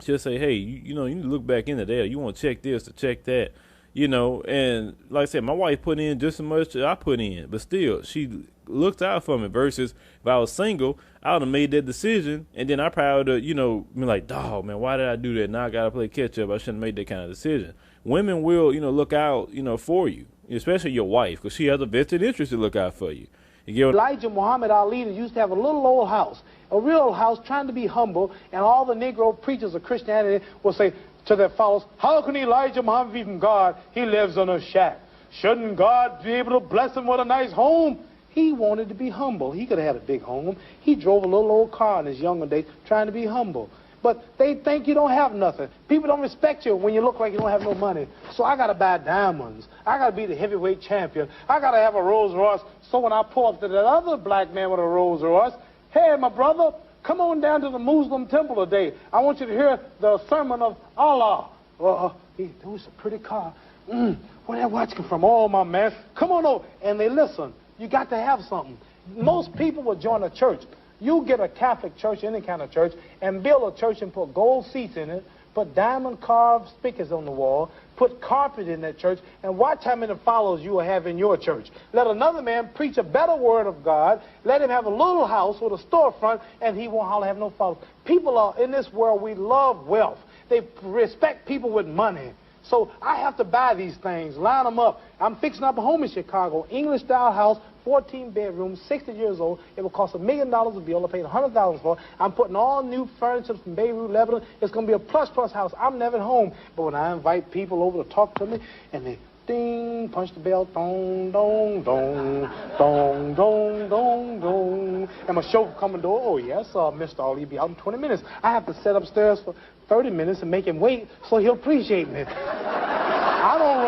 She'll say, hey, you need to look back into there. You want to check this or check that, And like I said, my wife put in just as much as I put in, but still, she looked out for me. Versus if I was single, I would have made that decision, and then I probably would have, been like, dog, man, why did I do that? Now I got to play catch up. I shouldn't have made that kind of decision. Women will, look out, for you, especially your wife, because she has a vested interest to look out for you. Elijah Muhammad Ali used to have a little old house, a real house, trying to be humble, and all the Negro preachers of Christianity will say to their followers, how can Elijah Muhammad be from God? He lives in a shack. Shouldn't God be able to bless him with a nice home? He wanted to be humble. He could have had a big home. He drove a little old car in his younger days trying to be humble. But they think you don't have nothing. People don't respect you when you look like you don't have no money. So I got to buy diamonds. I got to be the heavyweight champion. I got to have a Rolls Royce. So when I pull up to that other black man with a Rolls Royce, hey, my brother, come on down to the Muslim temple today. I want you to hear the sermon of Allah. That was a pretty car. Where that watch come from? Oh, my man, come on over. And they listen. You got to have something. Most people will join a church. You get a Catholic church, any kind of church, and build a church and put gold seats in it, put diamond-carved speakers on the wall, put carpet in that church, and watch how many followers you will have in your church. Let another man preach a better word of God. Let him have a little house with a storefront, and he won't hardly have no followers. People are, in this world, we love wealth. They respect people with money. So I have to buy these things, line them up. I'm fixing up a home in Chicago, English-style house, 14 bedrooms, 60 years old. It will cost $1 million a build. I paid $100,000 for it. I'm putting all new furniture from Beirut, Lebanon. It's going to be a plus house. I'm never at home. But when I invite people over to talk to me, and they ding, punch the bell, dong, dong, dong, dong, dong, dong, dong. And my chauffeur come and door, oh, yes, Mr. Ali, be out in 20 minutes. I have to sit upstairs for 30 minutes and make him wait so he'll appreciate me. I don't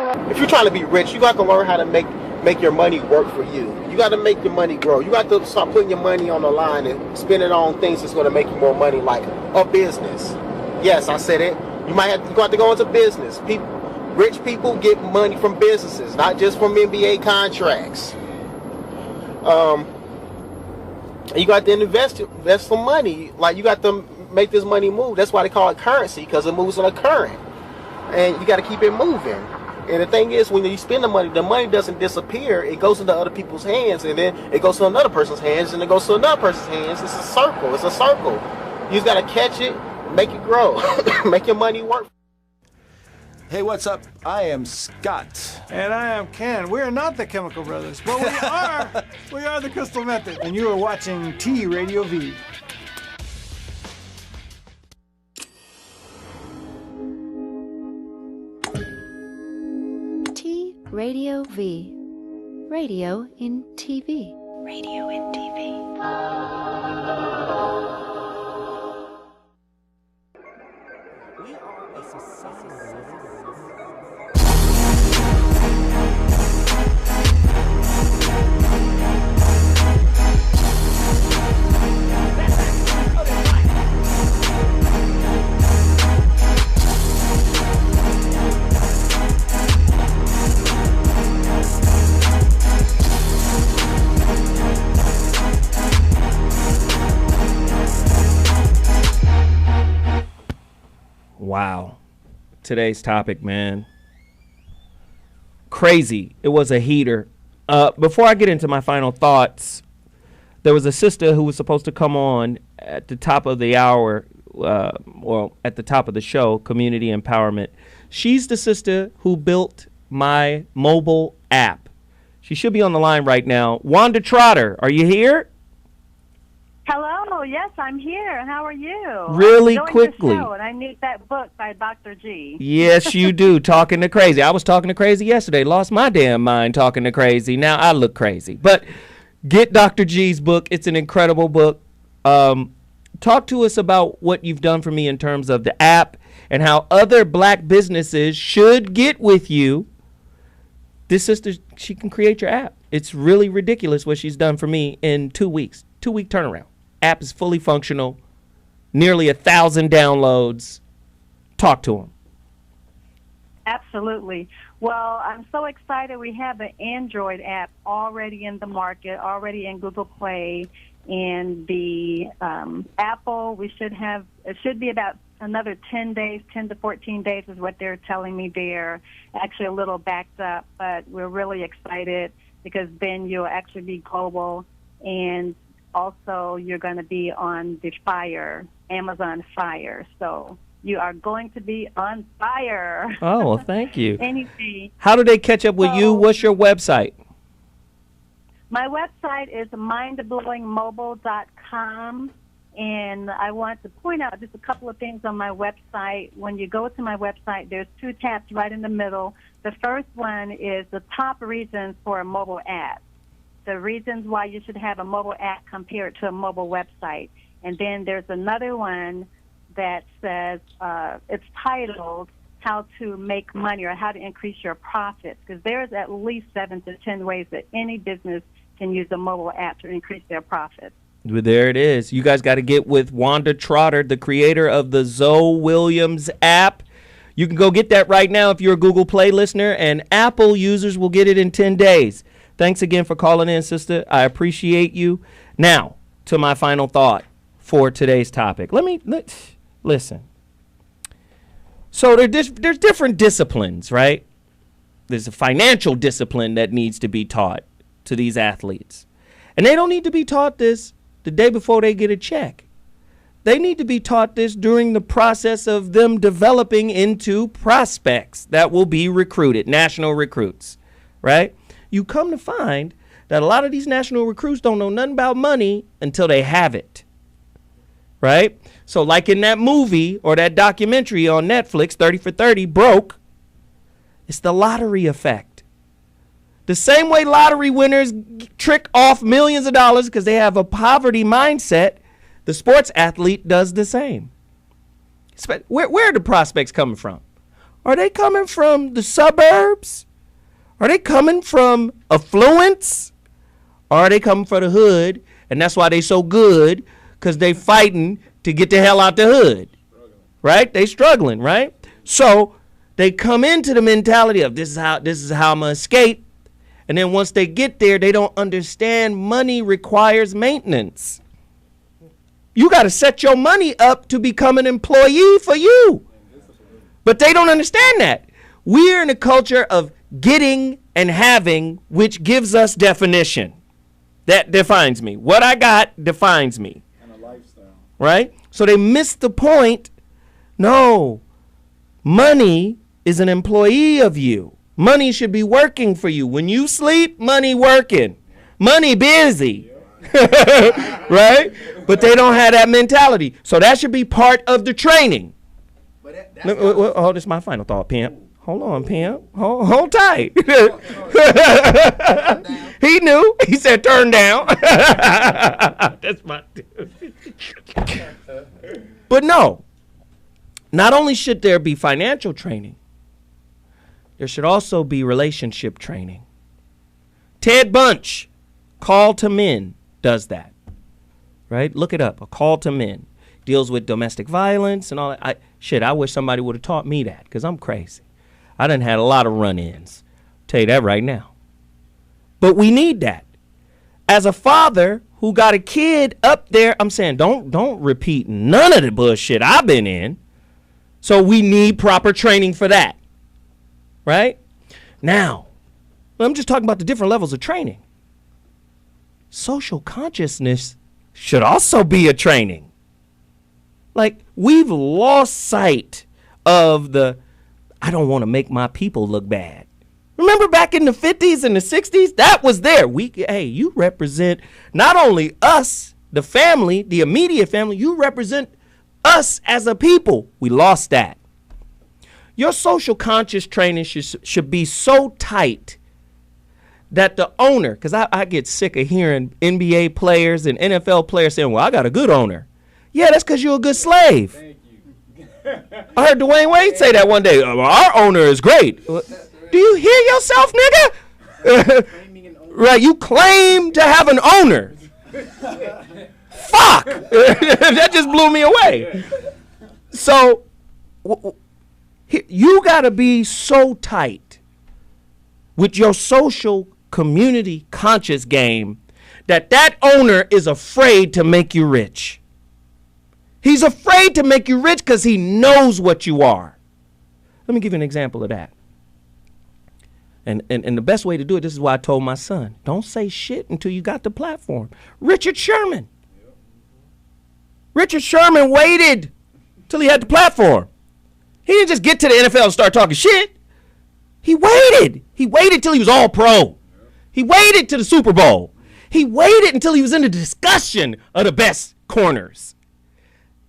run. If you're trying to be rich, you got to learn how to make your money work for you. You got to make your money grow. You got to start putting your money on the line and spend it on things that's going to make you more money, like a business. Yes, I said it. You have to go into business. Rich people get money from businesses, not just from NBA contracts. You got to invest some money. Like, you got to make this money move. That's why they call it currency, because it moves on a current. And you got to keep it moving. And the thing is, when you spend the money doesn't disappear. It goes into other people's hands, and then it goes to another person's hands, and it goes to another person's hands. It's a circle. It's a circle. You just got to catch it, make it grow, make your money work. Hey, what's up? I am Scott. And I am Ken. We are not the Chemical Brothers, but we are the Crystal Method. And you are watching TradioV. TradioV. Radio in TV. Radio in TV. We are a society. Wow. Today's topic, man. Crazy. It was a heater. Before I get into my final thoughts, there was a sister who was supposed to come on at the top of the hour, well, at the top of the show, Community Empowerment. She's the sister who built my mobile app. She should be on the line right now. Wanda Trotter, are you here? Hello, yes, I'm here. How are you? Really I'm quickly. The show, and I need that book by Dr. G. Yes, you do. Talking to Crazy. I was talking to Crazy yesterday. Lost my damn mind talking to Crazy. Now I look crazy. But get Dr. G's book. It's an incredible book. Talk to us about what you've done for me in terms of the app and how other black businesses should get with you. This sister, she can create your app. It's really ridiculous what she's done for me in 2 weeks. 2-week turnaround. App is fully functional, nearly 1,000 downloads. Talk to them. Absolutely. Well, I'm so excited. We have an Android app already in the market, already in Google Play, and the Apple, we should have, it should be about another 10 days, 10 to 14 days is what they're telling me there. Actually a little backed up, but we're really excited because then you'll actually be global, and also you're going to be on the Fire, Amazon Fire. So you are going to be on fire. Oh, well, thank you. Anything. How do they catch up with you? What's your website? My website is mindblowingmobile.com, and I want to point out just a couple of things on my website. When you go to my website, there's 2 tabs right in the middle. The first one is the top reasons for a mobile app, the reasons why you should have a mobile app compared to a mobile website. And then there's another one that says, it's titled How to Make Money or How to Increase Your Profits, because there's at least 7 to 10 ways that any business can use a mobile app to increase their profits. Well, there it is. You guys got to get with Wanda Trotter, the creator of the ZoWilliams app. You can go get that right now if you're a Google Play listener, and Apple users will get it in 10 days. Thanks again for calling in, sister. I appreciate you. Now, to my final thought for today's topic. Let's listen. So there's different disciplines, right? There's a financial discipline that needs to be taught to these athletes. And they don't need to be taught this the day before they get a check. They need to be taught this during the process of them developing into prospects that will be recruited, national recruits, right? You come to find that a lot of these national recruits don't know nothing about money until they have it, right? So like in that movie or that documentary on Netflix, 30 for 30, Broke, it's the lottery effect. The same way lottery winners trick off millions of dollars because they have a poverty mindset, the sports athlete does the same. Where are the prospects coming from? Are they coming from the suburbs? Are they coming from affluence? Or are they coming from the hood? And that's why they so good, because they fighting to get the hell out the hood. Right? They struggling, right? So They come into the mentality of this is how I'm gonna escape. And then once they get there, they don't understand money requires maintenance. You got to set your money up to become an employee for you. But they don't understand that. We're in a culture of getting and having, which gives us definition. That defines me. What I got defines me. And a lifestyle. Right? So they miss the point. No. Money is an employee of you. Money should be working for you. When you sleep, money working. Money busy. Right? But they don't have that mentality. So that should be part of the training. Oh, this is my final thought, Pimp. Hold on, Pimp. Hold tight. He knew. He said turn down. That's my dude. But no. Not only should there be financial training, there should also be relationship training. Ted Bunch, Call to Men, does that. Right? Look it up. A Call to Men. Deals with domestic violence and all that. I wish somebody would have taught me that because I'm crazy. I done had a lot of run-ins. Tell you that right now. But we need that. As a father who got a kid up there, I'm saying don't repeat none of the bullshit I've been in. So we need proper training for that. Right? Now, I'm just talking about the different levels of training. Social consciousness should also be a training. Like, we've lost sight of I don't want to make my people look bad. Remember back in the 50s and the 60s? That was there. Hey, you represent not only us, the family, the immediate family, you represent us as a people. We lost that. Your social conscious training should be so tight that the owner, because I get sick of hearing NBA players and NFL players saying, well, I got a good owner. Yeah, that's because you're a good slave. Thank you. I heard Dwayne Wade say that one day. Our owner is great. Do you hear yourself, nigga? Right, you claim to have an owner. Fuck! That just blew me away. So, you got to be so tight with your social community conscious game that owner is afraid to make you rich. He's afraid to make you rich because he knows what you are. Let me give you an example of that. And the best way to do it, this is why I told my son, don't say shit until you got the platform. Richard Sherman. Richard Sherman waited till he had the platform. He didn't just get to the NFL and start talking shit. He waited. He waited till he was all pro. He waited to the Super Bowl. He waited until he was in the discussion of the best corners.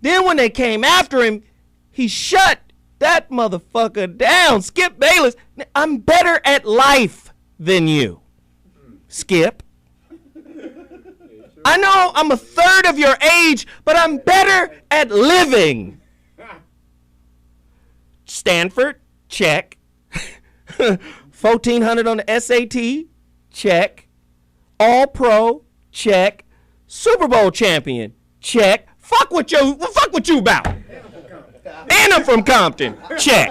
Then when they came after him, he shut that motherfucker down. Skip Bayless. I'm better at life than you, Skip. I know I'm a third of your age, but I'm better at living. Stanford, check. 1,400 on the SAT, check. All pro, check. Super Bowl champion, check. Fuck what you about. And I'm from Compton, check.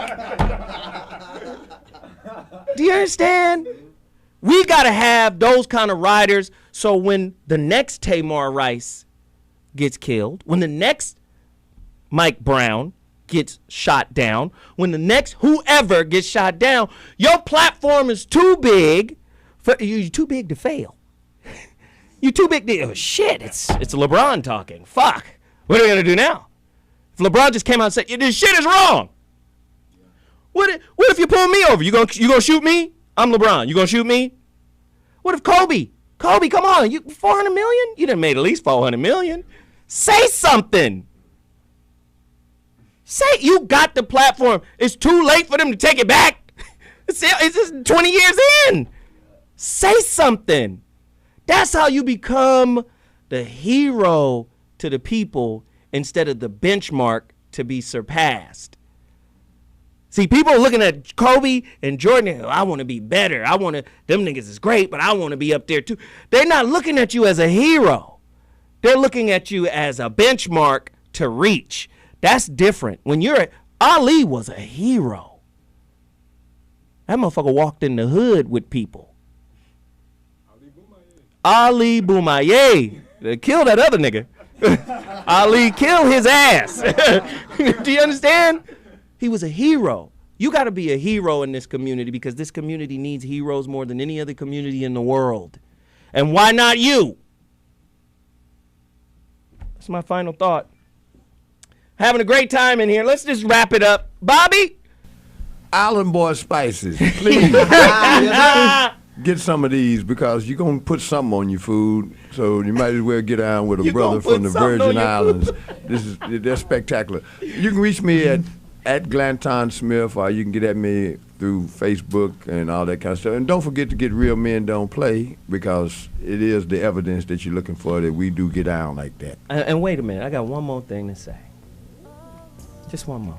Do you understand? We got to have those kind of riders so when the next Tamar Rice gets killed, when the next Mike Brown gets shot down, when the next whoever gets shot down, your platform is too big you're too big to fail. You're too big to shit, it's LeBron talking. Fuck. What are we gonna do now? If LeBron just came out and said, this shit is wrong. What if you pull me over? You gonna shoot me? I'm LeBron. You gonna shoot me? What if Kobe, come on, you 400 million? You done made at least 400 million. Say something. Say you got the platform. It's too late for them to take it back. It's just 20 years in. Say something. That's how you become the hero to the people instead of the benchmark to be surpassed. See, people are looking at Kobe and Jordan. I want to be better. Them niggas is great, but I want to be up there too. They're not looking at you as a hero. They're looking at you as a benchmark to reach. That's different. Ali was a hero. That motherfucker walked in the hood with people. Ali Boumaier. They killed that other nigga. Ali killed his ass. Do you understand? He was a hero. You got to be a hero in this community because this community needs heroes more than any other community in the world. And why not you? That's my final thought. Having a great time in here. Let's just wrap it up. Bobby? Island Boy Spices, please. Get some of these because you're going to put something on your food. So you might as well get on with a brother from the Virgin Islands. They're spectacular. You can reach me at Glanton-Smith, or you can get at me through Facebook and all that kind of stuff. And don't forget to get Real Men Don't Play, because it is the evidence that you're looking for that we do get down like that. And wait a minute, I got one more thing to say. Just one more.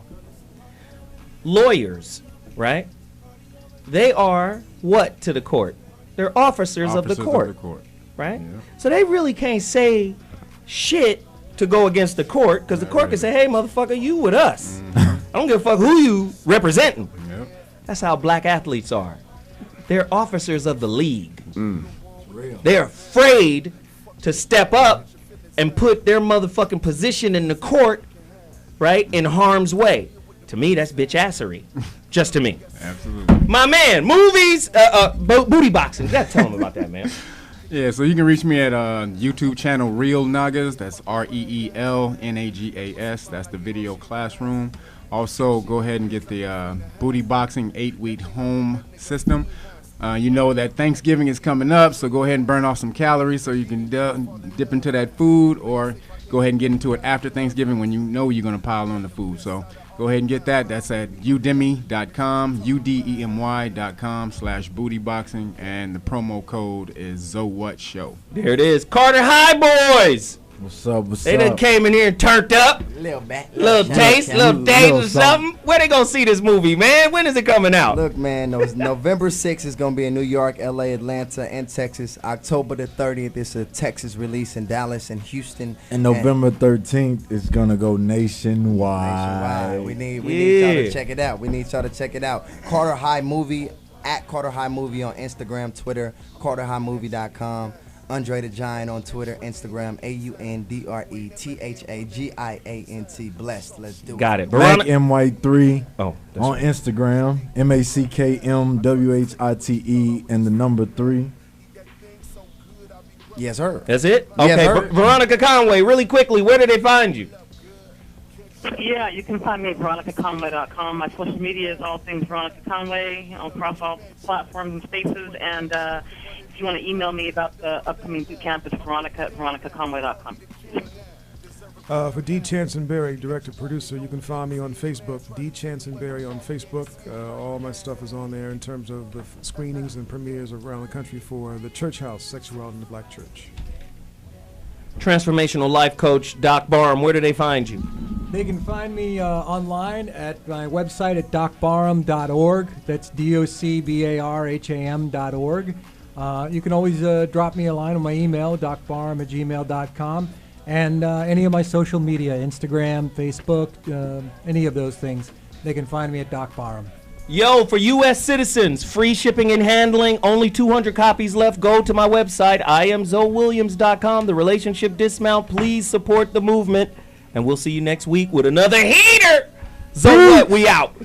Lawyers, right? They are what to the court? They're officers of the court. Right? Yeah. So they really can't say shit to go against the court, because the court can say, hey, motherfucker, you with us. I don't give a fuck who you representing. Yep. That's how black athletes are. They're officers of the league. They're afraid to step up and put their motherfucking position in the court, right, in harm's way. To me, that's bitch assery. Just to me. Absolutely. My man, movies, booty boxing. You gotta tell them about that, man. Yeah, so you can reach me at YouTube channel Real Nagas. That's ReelNagas. That's the video classroom. Also, go ahead and get the booty boxing 8-week home system. You know that Thanksgiving is coming up, so go ahead and burn off some calories so you can dip into that food, or go ahead and get into it after Thanksgiving when you know you're going to pile on the food. So go ahead and get that. That's at udemy.com, udemy.com/bootyboxing, and the promo code is ZoWhatShow. There it is. Carter High Boys. What's up? What's they up? They done came in here and turned up. Little taste or something. Where they gonna see this movie, man? When is it coming out? Look, man, November 6th is gonna be in New York, LA, Atlanta, and Texas. October the 30th is a Texas release in Dallas and Houston. And November 13th is gonna go nationwide. We need y'all to check it out. We need y'all to check it out. Carter High Movie, at Carter High Movie on Instagram, Twitter, CarterHighMovie.com. Andre the Giant on Twitter, Instagram, AUNDRETHAGIANT. Blessed. Let's do it. Got it. Black MY3 on Instagram, MACKMWHITE and the number 3. Yes, sir. That's it? Yes, okay, sir. Veronica Conway, really quickly, where do they find you? Yeah, you can find me at veronicaconway.com. My social media is all things Veronica Conway across all platforms and spaces. And if you want to email me about the upcoming boot camp, it's veronica@veronicaconway.com. For D. Channsin Berry, director-producer, you can find me on Facebook, D. Channsin Berry on Facebook. All my stuff is on there in terms of the screenings and premieres around the country for The Church House, Sexuality in the Black Church. Transformational life coach, Doc Barham, where do they find you? They can find me online at my website at docbarham.org. That's DOCBARHAM.org. You can always drop me a line on my email, docbarham@gmail.com. And any of my social media, Instagram, Facebook, any of those things, they can find me at Doc Barham. Yo, for U.S. citizens, free shipping and handling, only 200 copies left. Go to my website, IamZoWilliams.com, the relationship dismount. Please support the movement, and we'll see you next week with another heater. So what? We out.